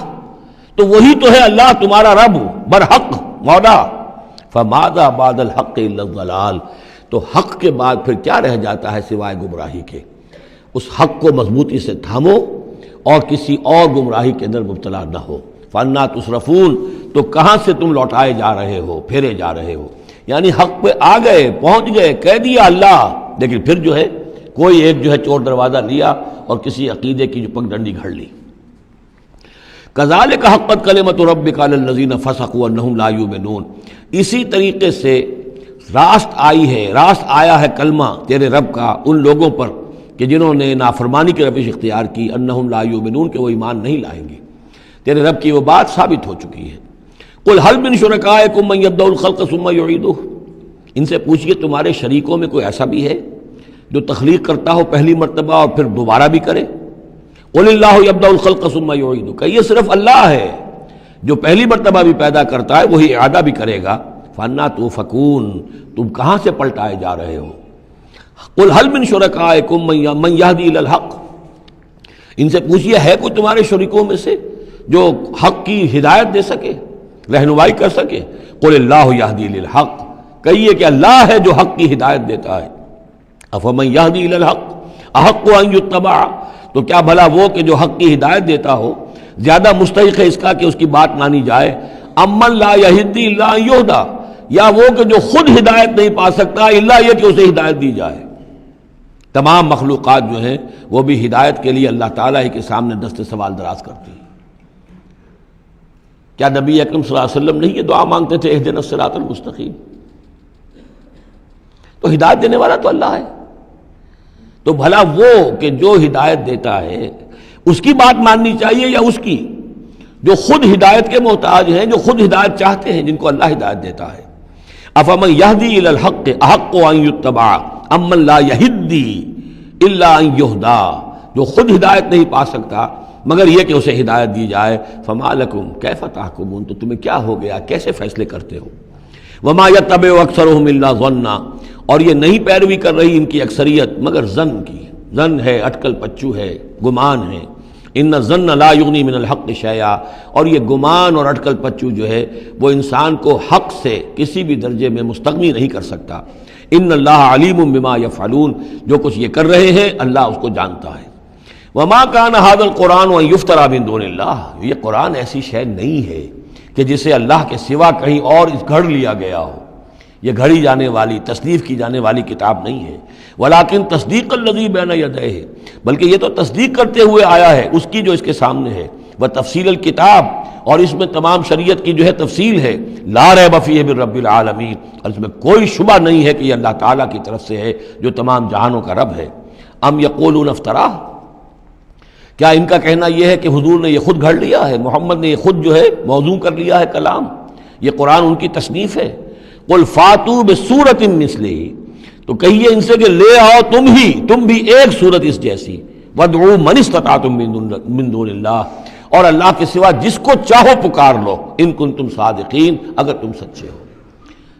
تو وہی تو ہے اللہ تمہارا رب برحق مولا۔ فماذا بعد الحق الا الضلال، تو حق کے بعد پھر کیا رہ جاتا ہے سوائے گمراہی کے۔ اس حق کو مضبوطی سے تھامو اور کسی اور گمراہی کے اندر مبتلا نہ ہو۔ فانا تصرفون، تو کہاں سے تم لوٹائے جا رہے ہو، پھیرے جا رہے ہو، یعنی حق پہ آ گئے، پہنچ گئے، کہہ دیا اللہ، لیکن پھر جو ہے کوئی ایک جو ہے چور دروازہ لیا اور کسی عقیدے کی جو پگ ڈنڈی گھڑ لی۔ کذالک حقت کلمۃ ربک علی الذین فسقوا انہم لا یؤمنون، اسی طریقے سے راست آئی ہے، راست آیا ہے کلمہ تیرے رب کا ان لوگوں پر کہ جنہوں نے نافرمانی کی روش اختیار کی، انہم لا یؤمنون، کہ وہ ایمان نہیں لائیں گے۔ تیرے رب کی وہ بات ثابت ہو چکی ہے۔ قل هل من شرکائکم من یبدأ الخلق ثم یعیدہ، ان سے پوچھئے تمہارے شریکوں میں کوئی ایسا بھی ہے جو تخلیق کرتا ہو پہلی مرتبہ اور پھر دوبارہ بھی کرے. قل اللہ یبدأ الخلق ثم یعیدہ، کہ یہ صرف اللہ ہے جو پہلی مرتبہ بھی پیدا کرتا ہے وہی اعادہ بھی کرے گا. فانا توفکون، تم کہاں سے پلٹائے جا رہے ہو. قل هل من شرکائکم من یہدی الی الحق، ان سے پوچھئے ہے کوئی تمہارے شریکوں میں سے جو حق کی ہدایت دے سکے، رہنمائی کر سکے. قل اللہ یہدی الی الحق، کہیے کہ اللہ ہے جو حق کی ہدایت دیتا ہے. افمن یہدی الی الحق احق ان یتبع، تو کیا بھلا وہ کہ جو حق کی ہدایت دیتا ہو زیادہ مستحق ہے اس کا کہ اس کی بات مانی جائے. امن لا یہدی الا ان یہدی، یا وہ کہ جو خود ہدایت نہیں پا سکتا الا یہ کہ اسے ہدایت دی جائے. تمام مخلوقات جو ہیں وہ بھی ہدایت کے لیے اللہ تعالیٰ ہی کے سامنے دست سوال دراز کرتی ہیں. کیا نبی اکرم صلی اللہ علیہ وسلم نہیں یہ دعا مانگتے تھے اہدنا الصراط المستقیم؟ تو ہدایت دینے والا تو اللہ ہے. تو بھلا وہ کہ جو ہدایت دیتا ہے اس کی بات ماننی چاہیے یا اس کی جو خود ہدایت کے محتاج ہیں، جو خود ہدایت چاہتے ہیں، جن کو اللہ ہدایت دیتا ہے. افمن یہدی الی الحق احق ان یتبع امن لا یہدی الا ان یہدی، جو خود ہدایت نہیں پا سکتا مگر یہ کہ اسے ہدایت دی جائے. فما لکم کیف تحکمون، تو تمہیں کیا ہو گیا، کیسے فیصلے کرتے ہو. وما یتبع اکثرهم الا ظنا، اور یہ نہیں پیروی کر رہی ان کی اکثریت مگر ظن کی. ظن ہے، اٹکل پچو ہے، گمان ہے. ان الظن لا یغنی من الحق شیئا، اور یہ گمان اور اٹکل پچو جو ہے وہ انسان کو حق سے کسی بھی درجے میں مستغنی نہیں کر سکتا. ان اللہ علیم بما یفعلون، جو کچھ یہ کر رہے ہیں اللہ اس کو جانتا ہے. وما کان ھذا القرآن ان یفتری من دون اللہ، یہ قرآن ایسی شے نہیں ہے کہ جسے اللہ کے سوا کہیں اور گھڑ لیا گیا ہو. یہ گھڑی جانے والی، تصنیف کی جانے والی کتاب نہیں ہے. ولیکن تصدیق الذی بین یدیہ، بلکہ یہ تو تصدیق کرتے ہوئے آیا ہے اس کی جو اس کے سامنے ہے. وتفصیل الکتاب، اور اس میں تمام شریعت کی جو ہے تفصیل ہے. لا ریب فیہ من رب العالمین، اور اس میں کوئی شبہ نہیں ہے کہ یہ اللہ تعالیٰ کی طرف سے ہے جو تمام جہانوں کا رب ہے. ام یقولون افترا، کیا ان کا کہنا یہ ہے کہ حضور نے یہ خود گھڑ لیا ہے، محمد نے یہ خود جو ہے موضوع کر لیا ہے کلام، یہ قرآن ان کی تصنیف ہے. قل فاتوا بسورۃ مثلہ، تو کہیے ان سے کہ لے آؤ تم بھی ایک صورت اس جیسی. وادعوا من استطعتم من دون اللہ، اور اللہ کے سوا جس کو چاہو پکار لو. ان کنتم صادقین، اگر تم سچے ہو.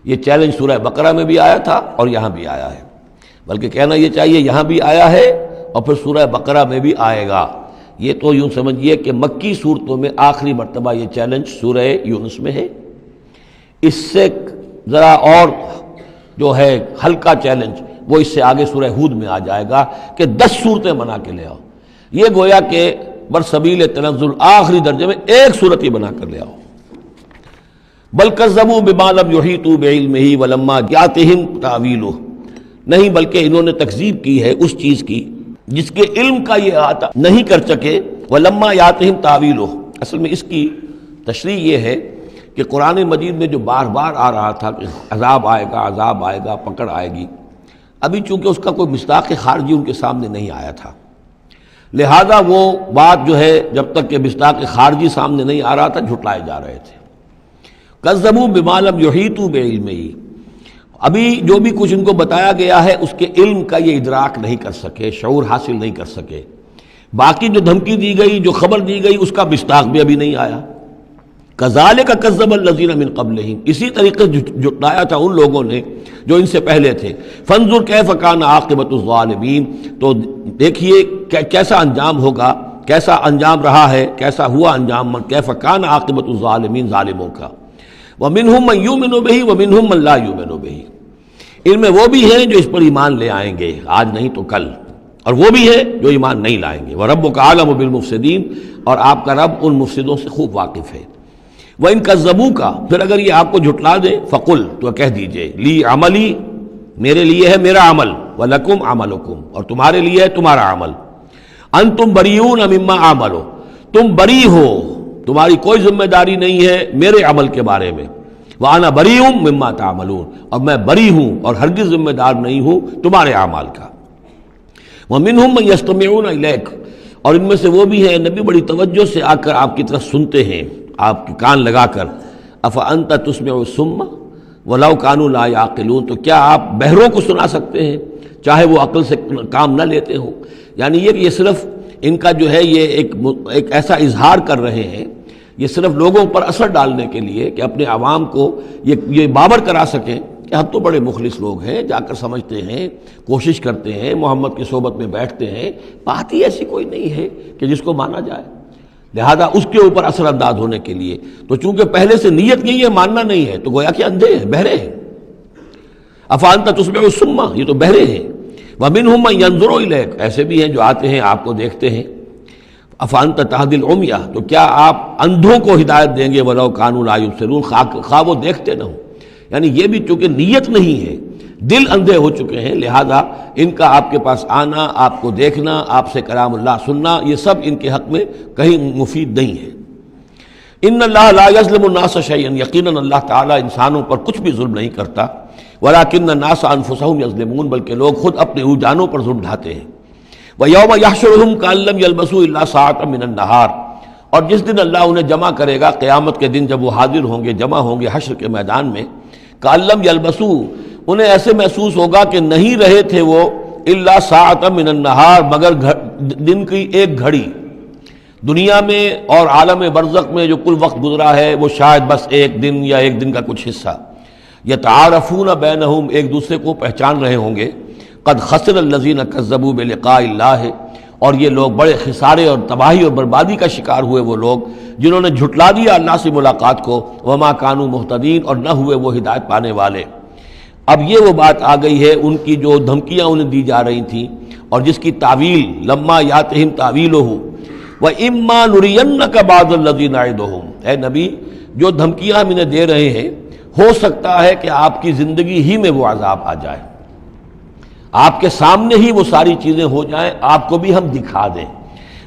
یہ چیلنج سورہ بقرہ میں بھی آیا تھا اور یہاں بھی آیا ہے، بلکہ کہنا یہ چاہیے یہاں بھی آیا ہے اور پھر سورہ بقرہ میں بھی آئے گا. یہ تو یوں سمجھیے کہ مکی صورتوں میں آخری مرتبہ یہ چیلنج سورہ یونس میں ہے. اس سے ذرا اور جو ہے ہلکا چیلنج وہ اس سے آگے سورہ ہود میں آ جائے گا کہ 10 صورتیں بنا کے لے آؤ. یہ گویا کہ برسبیل تنزل آخری درجے میں ایک صورت ہی بنا کر لے آؤ. بل کذبوا بما لم یحیطوا بعلمہ ولما جاءتہم تاویلہ، نہیں بلکہ انہوں نے تکذیب کی ہے اس چیز کی جس کے علم کا یہ احاطہ نہیں کر سکے. ولما یاتہم تاویلہ، اصل میں اس کی تشریح یہ ہے کہ قرآن مجید میں جو بار بار آ رہا تھا کہ عذاب آئے گا، پکڑ آئے گی، ابھی چونکہ اس کا کوئی مصداق خارجی ان کے سامنے نہیں آیا تھا، لہذا وہ بات جو ہے جب تک کہ مصداق خارجی سامنے نہیں آ رہا تھا جھٹلائے جا رہے تھے. کذبوا بما لم یحیطوا بعلمہ، ابھی جو بھی کچھ ان کو بتایا گیا ہے اس کے علم کا یہ ادراک نہیں کر سکے، شعور حاصل نہیں کر سکے. باقی جو دھمکی دی گئی، جو خبر دی گئی، اس کا مصداق بھی ابھی نہیں آیا. کذالک کذب الذین من قبلہم، اسی طریقے سے جھٹلایا تھا ان لوگوں نے جو ان سے پہلے تھے. فانظر کیف کان عاقبۃ الظالمین، تو دیکھیے کیسا انجام ہوگا، کیسا انجام رہا ہے، کیسا ہوا انجام، کیف کان عاقبۃ الظالمین، ظالموں کا. ومنہم من یؤمن بہ ومنہم من لا یؤمن بہ، ان میں وہ بھی ہیں جو اس پر ایمان لے آئیں گے آج نہیں تو کل، اور وہ بھی ہے جو ایمان نہیں لائیں گے. وَرَبُّكَ أَعْلَمُ بِالْمُفْسِدِينَ، اور آپ کا رب ان مفسدوں سے خوب واقف ہے. وَإِن كَذَّبُوكَ، پھر اگر یہ آپ کو جھٹلا دیں، فَقُلْ، تو کہہ دیجئے، لِي عَمَلِي، میرے لیے ہے میرا عمل، وَلَكُمْ عَمَلُكُمْ، اور تمہارے لیے ہے تمہارا عمل. أَنْتُمْ بَرِيئُونَ مِمَّا أَعْمَلُ، تم بری ہو، تمہاری کوئی ذمہ داری نہیں ہے میرے عمل کے بارے میں. وَأَنَا بَرِيءٌ مِّمَّا تَعْمَلُونَ، اور میں بری ہوں اور ہرگز ذمہ دار نہیں ہوں تمہارے اعمال کا. وَمِنْهُمْ مَن يَسْتَمِعُونَ إِلَيْكَ، اور ان میں سے وہ بھی ہیں نبی بڑی توجہ سے آ کر آپ کی طرف سنتے ہیں، آپ کے کان لگا کر. أَفَأَنْتَ تُسْمِعُ الصُّمَّ وَلَوْ كَانُوا لَا يَعْقِلُونَ، تو کیا آپ بہروں کو سنا سکتے ہیں چاہے وہ عقل سے کام نہ لیتے ہوں. یعنی یہ صرف ان کا جو ہے یہ ایک ایسا اظہار کر رہے ہیں، یہ صرف لوگوں پر اثر ڈالنے کے لیے کہ اپنے عوام کو یہ باور کرا سکیں کہ ہم تو بڑے مخلص لوگ ہیں، جا کر سمجھتے ہیں، کوشش کرتے ہیں، محمد کی صحبت میں بیٹھتے ہیں، بات ہی ایسی کوئی نہیں ہے کہ جس کو مانا جائے. لہذا اس کے اوپر اثر انداز ہونے کے لیے تو چونکہ پہلے سے نیت نہیں ہے، ماننا نہیں ہے، تو گویا کہ اندھے ہیں، بہرے ہیں. افانت تسمع الصم، یہ تو بہرے ہیں. ومنہم من ینظر الیک، ایسے بھی ہیں جو آتے ہیں آپ کو دیکھتے ہیں. افانت تہدی العمیہ، تو کیا آپ اندھوں کو ہدایت دیں گے ولو کانوا لا یبصرون، خواہ وہ دیکھتے نہ ہوں. یعنی یہ بھی چونکہ نیت نہیں ہے، دل اندھے ہو چکے ہیں، لہذا ان کا آپ کے پاس آنا، آپ کو دیکھنا، آپ سے کلام اللہ سننا، یہ سب ان کے حق میں کہیں مفید نہیں ہے. ان اللہ لا یظلم الناس شیئا، یقیناً اللہ تعالیٰ انسانوں پر کچھ بھی ظلم نہیں کرتا. ولکن الناس انفسهم یظلمون، بلکہ لوگ خود اپنے جانوں پر ظلم ڈھاتے ہیں. ویوم یحشرهم کأن لم یلبثوا الا ساعة من النہار، اور جس دن اللہ انہیں جمع کرے گا، قیامت کے دن جب وہ حاضر ہوں گے، جمع ہوں گے حشر کے میدان میں، کأن لم یلبثوا، انہیں ایسے محسوس ہوگا کہ نہیں رہے تھے وہ الا ساعة من النہار، مگر دن کی ایک گھڑی. دنیا میں اور عالم برزخ میں جو کل وقت گزرا ہے وہ شاید بس ایک دن یا ایک دن کا کچھ حصہ. یتعارفون بینہم، ایک دوسرے کو پہچان رہے ہوں گے. قد خسر الذین کذبوا بلقاء اللہ، اور یہ لوگ بڑے خسارے اور تباہی اور بربادی کا شکار ہوئے وہ لوگ جنہوں نے جھٹلا دیا اللہ سے ملاقات کو. وما کانوا مہتدین، اور نہ ہوئے وہ ہدایت پانے والے. اب یہ وہ بات آ گئی ہے ان کی جو دھمکیاں انہیں دی جا رہی تھیں اور جس کی تعویل لما یاتہم تعویلہ وَإِمَّا نُرِيَنَّكَ بَعْضَ الَّذِي نَعِدُهُمْ، اے نبی جو دھمکیاں ہم انہیں دے رہے ہیں، ہو سکتا ہے کہ آپ کی زندگی ہی میں وہ عذاب آ جائے، آپ کے سامنے ہی وہ ساری چیزیں ہو جائیں، آپ کو بھی ہم دکھا دیں.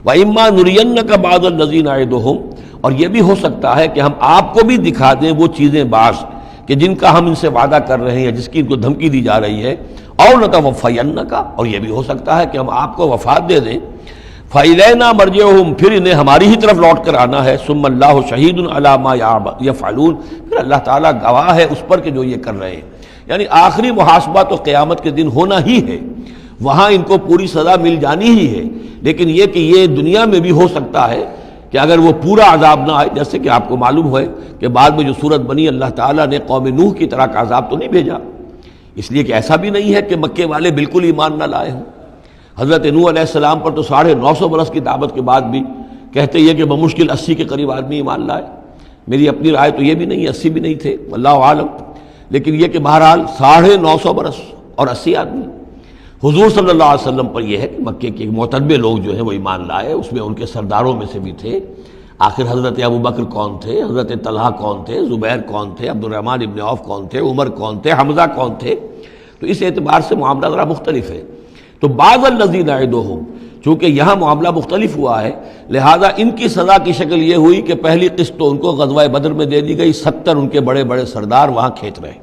وَإِمَّا نُرِيَنَّكَ بَعْضَ الَّذِي نَعِدُهُمْ، اور یہ بھی ہو سکتا ہے کہ ہم آپ کو بھی دکھا دیں وہ چیزیں بعض کہ جن کا ہم ان سے وعدہ کر رہے ہیں، جس کی ان کو دھمکی دی جا رہی ہے. اور نَتَوَفَّيَنَّكَ، اور یہ بھی ہو سکتا ہے کہ ہم آپ کو وفات دے دیں. فَإِلَيْنَا مَرْجِعُهُمْ، پھر انہیں ہماری ہی طرف لوٹ کر آنا ہے. ثُمَّ اللَّهُ شَهِيدٌ عَلَى مَا يَفْعَلُونَ، پھر اللہ تعالیٰ گواہ ہے اس پر کہ جو یہ کر رہے ہیں. یعنی آخری محاسبہ تو قیامت کے دن ہونا ہی ہے، وہاں ان کو پوری سزا مل جانی ہی ہے. لیکن یہ کہ یہ دنیا میں بھی ہو سکتا ہے کہ اگر وہ پورا عذاب نہ آئے، جیسے کہ آپ کو معلوم ہے کہ بعد میں جو صورت بنی، اللہ تعالیٰ نے قوم نوح کی طرح کا عذاب تو نہیں بھیجا، اس لیے کہ ایسا بھی نہیں ہے کہ مکے والے بالکل ایمان نہ لائے ہوں. حضرت نوح علیہ السلام پر تو 950 برس کی دعوت کے بعد بھی کہتے یہ کہ بمشکل 80 کے قریب آدمی ایمان لائے. میری اپنی رائے تو یہ بھی نہیں، 80 بھی نہیں تھے، اللہ عالم. لیکن یہ کہ بہرحال 950 برس اور 80 آدمی. حضور صلی اللہ علیہ وسلم پر یہ ہے کہ مکے کے معتدبے لوگ جو ہیں وہ ایمان لائے، اس میں ان کے سرداروں میں سے بھی تھے. آخر حضرت ابو بکر کون تھے، حضرت طلحہ کون تھے، زبیر کون تھے، عبد الرحمن ابن عوف کون تھے، عمر کون تھے، حمزہ کون تھے. تو اس اعتبار سے معاملہ ذرا مختلف ہے. تو بعض الذین نعدہم، چونکہ یہاں معاملہ مختلف ہوا ہے، لہذا ان کی سزا کی شکل یہ ہوئی کہ پہلی قسط تو ان کو غزوہ بدر میں دے دی گئی، 70 ان کے بڑے بڑے سردار وہاں کھینچ رہے.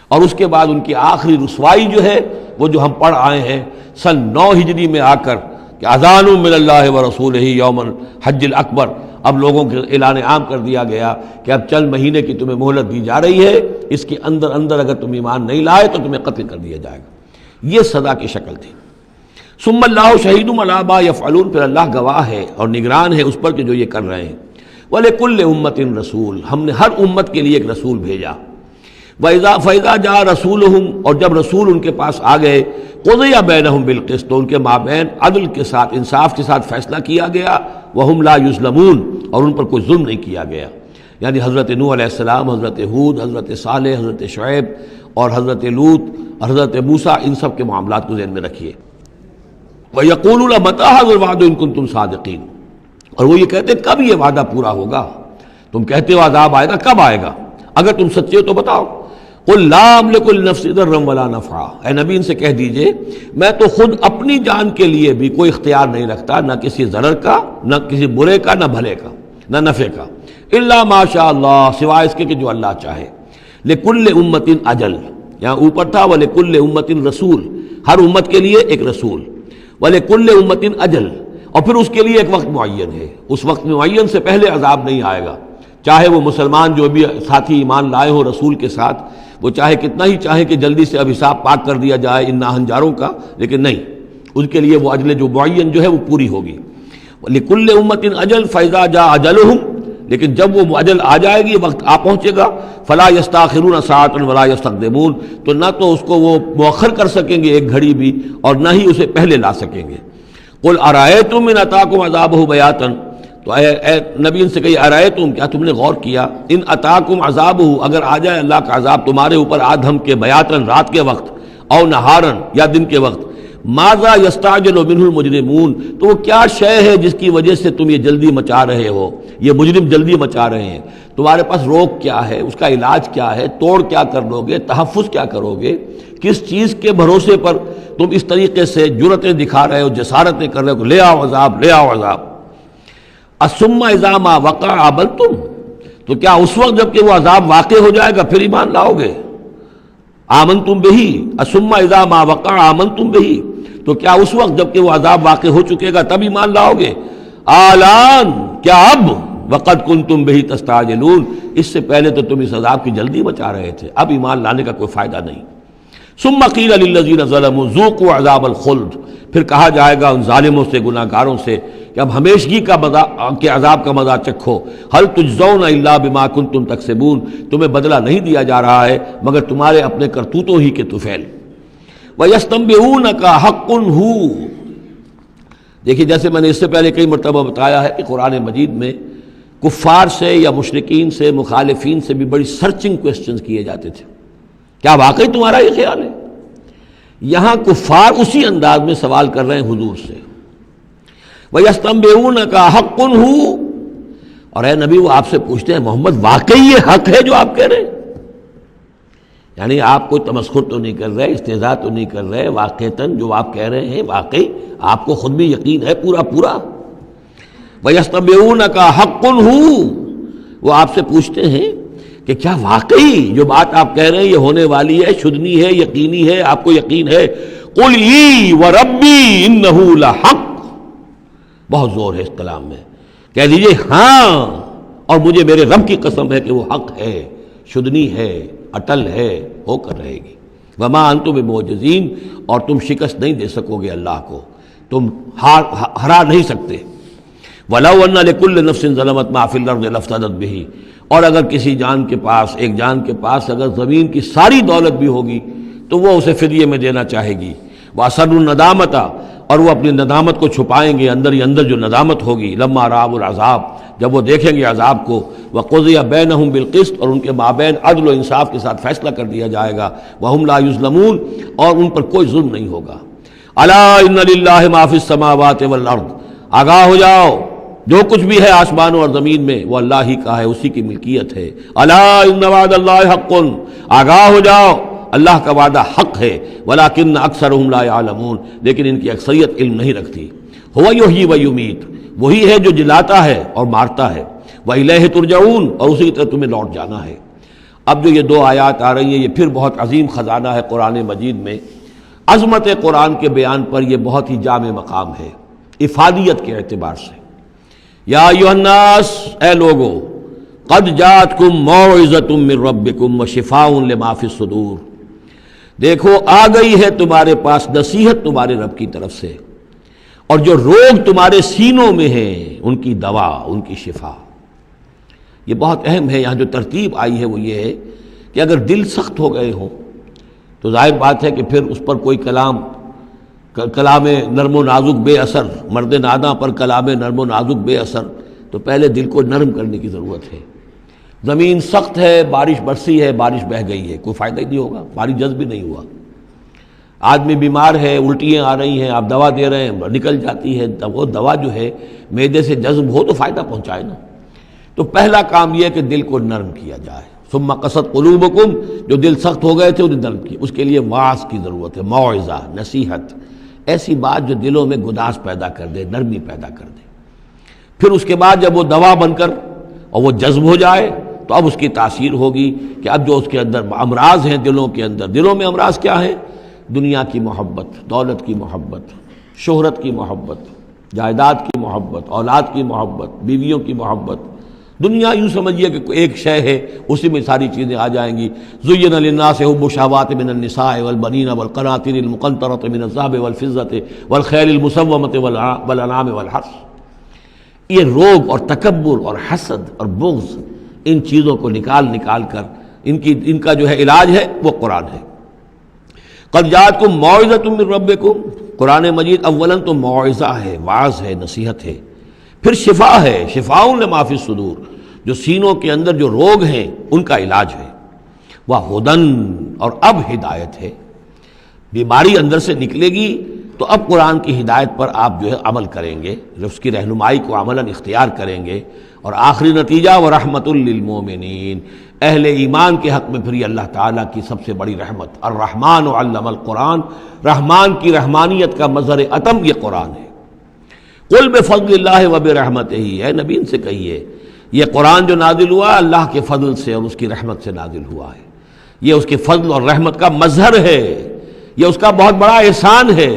اور اس کے بعد ان کی آخری رسوائی جو ہے وہ جو ہم پڑھ آئے ہیں سن 9 ہجری میں آ کر کہ اذان من اللہ ورسولہ یوم الحج الاکبر، اب لوگوں کے اعلان عام کر دیا گیا کہ اب چند مہینے کی تمہیں مہلت دی جا رہی ہے، اس کے اندر اگر تم ایمان نہیں لائے تو تمہیں قتل کر دیا جائے گا. یہ سزا کی شکل تھی. ثم اللہ شہید علی ما یفعلون، پھر اللہ گواہ ہے اور نگران ہے اس پر کہ جو یہ کر رہے ہیں. وَلِكُلِّ أُمَّةٍ رسول، ہم نے ہر امت کے لیے ایک رسول بھیجا. فَإِذَا جَاءَ رَسُولُهُمْ، اور جب رسول ان کے پاس آ گئے، قُضِيَ بَيْنَهُمْ بِالْقِسْطِ، تو ان کے مابین عدل کے ساتھ، انصاف کے ساتھ فیصلہ کیا گیا. وَهُمْ لَا يُظْلَمُونَ، اور ان پر کوئی ظلم نہیں کیا گیا. یعنی حضرت نوح علیہ السلام، حضرت ہود، حضرت صالح، حضرت شعیب اور حضرت لوط، حضرت موسیٰ، ان سب کے معاملات کو ذہن میں رکھیے. وَيَقُولُونَ مَتَىٰ هَٰذَا الْوَعْدُ إِن كُنتُمْ صَادِقِينَ، اور وہ یہ کہتے ہیں کب یہ وعدہ پورا ہوگا؟ تم کہتے ہو عذاب آئے گا، کب آئے گا؟ اگر تم سچے ہو تو بتاؤ. قُل لَا أَمْلِكُ لِنَفْسِي ضَرًّا وَلَا نَفْعًا، اے نبی ان سے کہہ دیجئے میں تو خود اپنی جان کے لیے بھی کوئی اختیار نہیں رکھتا، نہ کسی ضرر کا، نہ کسی برے کا، نہ بھلے کا، نہ نفع کا. الا ما شاء اللہ، سوائے اس کے کہ جو اللہ چاہے. لِكُلِّ أُمَّةٍ أَجَلٌ، یہاں اوپر تھا وَلِكُلِّ أُمَّةٍ رسول، ہر امت کے لیے ایک رسول. وَلِكُلِّ أُمَّةٍ أَجَلٌ، اور پھر اس کے لیے ایک وقت معین ہے، اس وقت معین سے پہلے عذاب نہیں آئے گا. چاہے وہ مسلمان جو بھی ساتھی ایمان لائے ہوں رسول کے ساتھ، وہ چاہے کتنا ہی چاہے کہ جلدی سے اب حساب پاک کر دیا جائے ان ناہنجاروں کا، لیکن نہیں، ان کے لیے وہ اجل جو معین جو ہے وہ پوری ہوگی۔ لِكُلِّ أُمَّةٍ أَجَلٌ فَإِذَا جَاءَ أَجَلُهُمْ، لیکن جب وہ اجل آ جائے گی، وقت آ پہنچے گا، فَلَا يَسْتَأْخِرُونَ سَاعَةً وَلَا يَسْتَقْدِمُونَ، تو نہ تو اس کو وہ مؤخر کر سکیں گے ایک گھڑی بھی، اور نہ ہی اسے پہلے لا سکیں گے۔ قُلْ أَرَأَيْتُمْ إِنْ أَتَاكُمْ عَذَابُهُ بَيَاتًا، تو اے نبی ان سے کہیے ارائیتم، کیا تم نے غور کیا، ان اتاکم عذابہ، اگر آ جائے اللہ کا عذاب تمہارے اوپر آدھم کے بیاتن رات کے وقت، او نہارن یا دن کے وقت، ماذا یستعجل منہ المجرمون، تو وہ کیا شے ہے جس کی وجہ سے تم یہ جلدی مچا رہے ہو، یہ مجرم جلدی مچا رہے ہیں، تمہارے پاس روک کیا ہے، اس کا علاج کیا ہے، توڑ کیا کر لو گے، تحفظ کیا کرو گے، کس چیز کے بھروسے پر تم اس طریقے سے جرتیں دکھا رہے ہو، جسارتیں کر رہے ہو، لے آؤ عذاب، لے آؤ عذاب۔ ثم اذا ما وقع آمنتم، تو کیا اس وقت جب کہ وہ عذاب واقع ہو جائے گا پھر ایمان لاؤ گے؟ آمنتم بہی، ثم اذا ما وقع آمنتم بہی، تو کیا اس وقت جب کہ وہ عذاب واقع ہو چکے گا تب ایمان لاؤ گے؟ آلان، کیا اب؟ وقد کنتم بہی تستعجلون، اس سے پہلے تو تم اس عذاب کی جلدی مچا رہے تھے، اب ایمان لانے کا کوئی فائدہ نہیں۔ ثم قیل للذین ظلموا ذوقوا عذاب الخلد، پھر کہا جائے گا ان ظالموں سے، گناہ گاروں سے کہ اب ہمیشگی کا کے عذاب کا مزہ چکھو، هل تجزون الا بما کنتم تکسبون، تمہیں بدلہ نہیں دیا جا رہا ہے مگر تمہارے اپنے کرتوتوں ہی کے طفیل۔ وَيَسْتَنبِئُونَكَ حَقٌّ هُوَ، دیکھیے جیسے میں نے اس سے پہلے کئی مرتبہ بتایا ہے کہ قرآن مجید میں کفار سے یا مشرکین سے، مخالفین سے بھی بڑی سرچنگ کوسچنز کیے جاتے تھے، کیا واقعی تمہارا یہ خیال ہے؟ یہاں کفار اسی انداز میں سوال کر رہے ہیں حضور سے، وَيَسْتَنبِئُونَكَ حَقٌّ هُوَ، اور اے نبی وہ آپ سے پوچھتے ہیں محمد واقعی یہ حق ہے جو آپ کہہ رہے ہیں؟ یعنی آپ کوئی تمسخر تو نہیں کر رہے، استہزاء تو نہیں کر رہے، واقعتاً جو آپ کہہ رہے ہیں واقعی آپ کو خود بھی یقین ہے پورا پورا؟ وَيَسْتَنبِئُونَكَ حَقٌّ هُوَ، وہ آپ سے پوچھتے ہیں کہ کیا واقعی جو بات آپ کہہ رہے ہیں یہ ہونے والی ہے، شدنی ہے، یقینی ہے، آپ کو یقین ہے؟ قُلْ ای وَرَبِّی إِنَّهُ لَحَقٌّ، بہت زور ہے اس کلام میں، کہہ دیجئے ہاں اور مجھے میرے رب کی قسم ہے کہ وہ حق ہے، شدنی ہے، اٹل ہے، ہو کر رہے گی۔ وما انتم بمعجزین، اور تم شکست نہیں دے سکو گے اللہ کو، تم ہرا نہیں سکتے۔ وَلَوْ أَنَّ لِكُلِّ نَفْسٍ ظَلَمَتْ مَا فِي الْأَرْضِ لَافْتَدَتْ بِهِ، اور اگر کسی جان کے پاس، ایک جان کے پاس اگر زمین کی ساری دولت بھی ہوگی تو وہ اسے فدیے میں دینا چاہے گی۔ وَأَسَرُّوا النَّدَامَةَ، اور وہ اپنی ندامت کو چھپائیں گے، اندر ہی اندر جو ندامت ہوگی، لما رأوا العذاب، جب وہ دیکھیں گے عذاب کو، وقضی بینہم بالقسط، اور ان کے مابین عدل و انصاف کے ساتھ فیصلہ کر دیا جائے گا، وہم لا یظلمون، اور ان پر کوئی ظلم نہیں ہوگا۔ الا ان للہ ما فی السماوات والارض، آگاہ ہو جاؤ جو کچھ بھی ہے آسمانوں اور زمین میں وہ اللہ ہی کا ہے، اسی کی ملکیت ہے۔ الا ان وعد اللہ حق، آگاہ ہو جاؤ اللہ کا وعدہ حق ہے، ولیکن اکثرہم لا یعلمون، لیکن ان کی اکثریت علم نہیں رکھتی۔ هو یحیی و یمیت، وہی ہے جو جلاتا ہے اور مارتا ہے، وإلیہ ترجعون، اور اسی طرح تمہیں لوٹ جانا ہے۔ اب جو یہ دو آیات آ رہی ہیں یہ پھر بہت عظیم خزانہ ہے قرآن مجید میں، عظمت قرآن کے بیان پر یہ بہت ہی جامع مقام ہے افادیت کے اعتبار سے۔ یا ایھا الناس، اے لوگو، قد جاءتکم موعظۃ من ربکم وشفاء لما فی الصدور، دیکھو آ گئی ہے تمہارے پاس نصیحت تمہارے رب کی طرف سے، اور جو روگ تمہارے سینوں میں ہیں ان کی دوا، ان کی شفا۔ یہ بہت اہم ہے، یہاں جو ترتیب آئی ہے وہ یہ ہے کہ اگر دل سخت ہو گئے ہوں تو ظاہر بات ہے کہ پھر اس پر کوئی کلام نرم و نازک بے اثر، مرد ناداں پر کلام نرم و نازک بے اثر، تو پہلے دل کو نرم کرنے کی ضرورت ہے۔ زمین سخت ہے، بارش برسی ہے، بارش بہہ گئی ہے، کوئی فائدہ ہی نہیں ہوگا، بارش جذب بھی نہیں ہوا۔ آدمی بیمار ہے، الٹیاں آ رہی ہیں، آپ دوا دے رہے ہیں، نکل جاتی ہے، وہ دوا جو ہے معدے سے جذب ہو تو فائدہ پہنچائے نا۔ تو پہلا کام یہ ہے کہ دل کو نرم کیا جائے۔ ثم قست قلوبکم، جو دل سخت ہو گئے تھے انہیں نرم کیا، اس کے لیے واعظ کی ضرورت ہے، موعظہ، نصیحت، ایسی بات جو دلوں میں گداز پیدا کر دے، نرمی پیدا کر دے۔ پھر اس کے بعد جب وہ دوا بن کر اور وہ جذب ہو جائے تو اب اس کی تاثیر ہوگی کہ اب جو اس کے اندر امراض ہیں دلوں کے اندر، دلوں میں امراض کیا ہیں؟ دنیا کی محبت، دولت کی محبت، شہرت کی محبت، جائیداد کی محبت، اولاد کی محبت، بیویوں کی محبت، دنیا یوں سمجھیے کہ ایک شے ہے، اسی میں ساری چیزیں آ جائیں گی. زُيِّنَ لِلنَّاسِ حُبُّ الشَّهَوَاتِ مِنَ النِّسَاءِ وَالْبَنِينَ وَالْقَنَاطِيرِ الْمُقَنطَرَةِ مِنَ الذَّهَبِ وَالْفِضَّةِ وَالْخَيْلِ الْمُسَوَّمَةِ وَالْأَنْعَامِ وَالْحَرْثِ. یہ روب اور تکبر اور حسد اور بغض، ان چیزوں کو نکال کر ان کا جو ہے علاج ہے وہ قرآن ہے. قد جاءتکم موعظۃ من ربکم، قرآن مجید اولاً تو موعظہ ہے، واعظ ہے، نصیحت ہے، پھر شفا ہے، شفاء لما فی الصدور، جو سینوں کے اندر جو روگ ہیں ان کا علاج ہے. وہدن، اور اب ہدایت ہے. بیماری اندر سے نکلے گی تو اب قرآن کی ہدایت پر آپ جو ہے عمل کریں گے، جو اس کی رہنمائی کو عملاً اختیار کریں گے. اور آخری نتیجہ ورحمۃ للمومنین، اہل ایمان کے حق میں پھر یہ اللہ تعالیٰ کی سب سے بڑی رحمت. الرحمن علم القرآن، رحمان کی رحمانیت کا مظہر اتم یہ قرآن ہے. قل بفضل اللہ وبرحمتہ، اے نبی ان سے کہیے یہ قرآن جو نازل ہوا اللہ کے فضل سے اور اس کی رحمت سے نازل ہوا ہے. یہ اس کے فضل اور رحمت کا مظہر ہے، یہ اس کا بہت بڑا احسان ہے،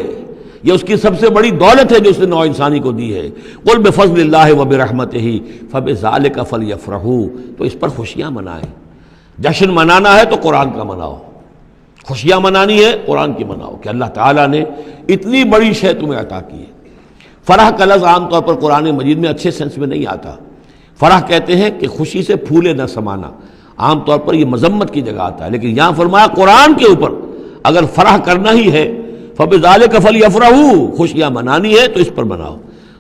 یہ اس کی سب سے بڑی دولت ہے جو اس نے نوع انسانی کو دی ہے. قل بفضل اللہ وبرحمتہ فبذلک فلیفرحوا، تو اس پر خوشیاں منائیں. جشن منانا ہے تو قرآن کا مناؤ، خوشیاں منانی ہے قرآن کی مناؤ کہ اللہ تعالیٰ نے اتنی بڑی شے تمہیں عطا کی ہے. فرح کا لفظ عام طور پر قرآن مجید میں اچھے سینس میں نہیں آتا. فرح کہتے ہیں کہ خوشی سے پھولے نہ سمانا، عام طور پر یہ مذمت کی جگہ آتا ہے، لیکن یہاں فرمایا قرآن کے اوپر اگر فرح کرنا ہی ہے فبذلک فلیفرحوا، خوشیاں منانی ہے تو اس پر مناؤ.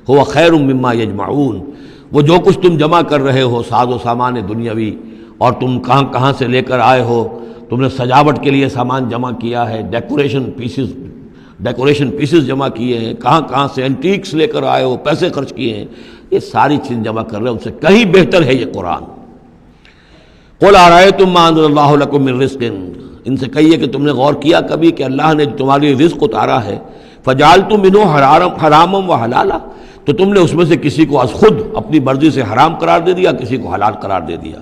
هو خیر مما یجمعون، وہ جو کچھ تم جمع کر رہے ہو ساز و سامان دنیاوی، اور تم کہاں سے لے کر آئے ہو، تم نے سجاوٹ کے لیے سامان جمع کیا ہے، ڈیکوریشن پیسز جمع کیے ہیں، کہاں سے اینٹیکس لے کر آئے ہو، پیسے خرچ کیے ہیں، یہ ساری چیز جمع کر رہے ہیں، ان سے کہیں بہتر ہے یہ قرآن. قل ارأیتم ما انزل اللہ لکم من رزق، ان سے کہیے کہ تم نے غور کیا کبھی کہ اللہ نے تمہارے رزق اتارا ہے، فجعلتم منہ حراما وحلالا، تو تم نے اس میں سے کسی کو از خود اپنی مرضی سے حرام قرار دے دیا، کسی کو حلال قرار دے دیا.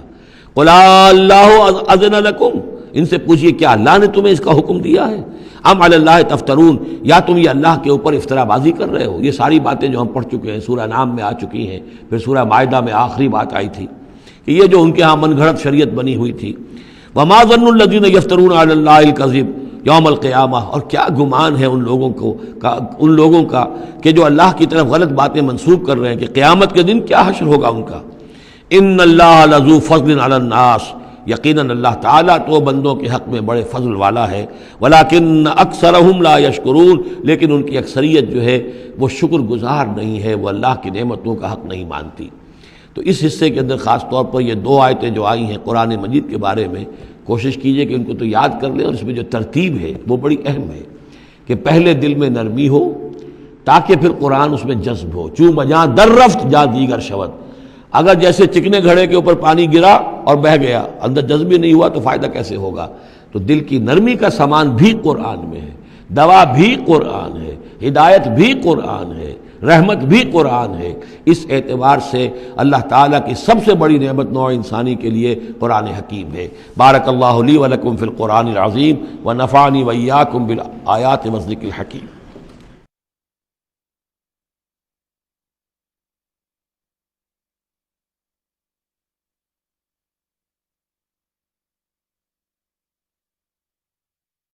قل اللہ اذن لکم، ان سے پوچھئے کیا اللہ نے تمہیں اس کا حکم دیا ہے؟ ام علی اللہ تفترون، یا تم یہ اللہ کے اوپر افترا بازی کر رہے ہو. یہ ساری باتیں جو ہم پڑھ چکے ہیں سورہ نام میں آ چکی ہیں، پھر سورہ مائدہ میں آخری بات آئی تھی کہ یہ جو ان کے ہاں من گھڑت شریعت بنی ہوئی تھی. وما ظن الذین یفترون علی اللہ الکذب یوم القیامہ، اور کیا گمان ہے ان لوگوں کا کہ جو اللہ کی طرف غلط باتیں منسوب کر رہے ہیں کہ قیامت کے دن کیا حشر ہوگا ان کا. ان اللہ لذو فضل علی الناس، یقیناً اللہ تعالیٰ تو بندوں کے حق میں بڑے فضل والا ہے. ولیکن اکثرہم لا یشکرون، لیکن ان کی اکثریت جو ہے وہ شکر گزار نہیں ہے، وہ اللہ کی نعمتوں کا حق نہیں مانتی. تو اس حصے کے اندر خاص طور پر یہ 2 آیتیں جو آئی ہیں قرآن مجید کے بارے میں، کوشش کیجئے کہ ان کو تو یاد کر لیں، اور اس میں جو ترتیب ہے وہ بڑی اہم ہے کہ پہلے دل میں نرمی ہو تاکہ پھر قرآن اس میں جذب ہو. چوں بجاں در رفت جا دیگر شود، اگر جیسے چکنے گھڑے کے اوپر پانی گرا اور بہہ گیا، اندر جذب ہی نہیں ہوا تو فائدہ کیسے ہوگا. تو دل کی نرمی کا سامان بھی قرآن میں ہے، دوا بھی قرآن ہے، ہدایت بھی قرآن ہے، رحمت بھی قرآن ہے. اس اعتبار سے اللہ تعالیٰ کی سب سے بڑی نعمت نوع انسانی کے لیے قرآن حکیم ہے. بارک اللہ لی ولکم فی القرآن العظیم ونفعنی وإیاکم بالآیات والذکر الحکیم.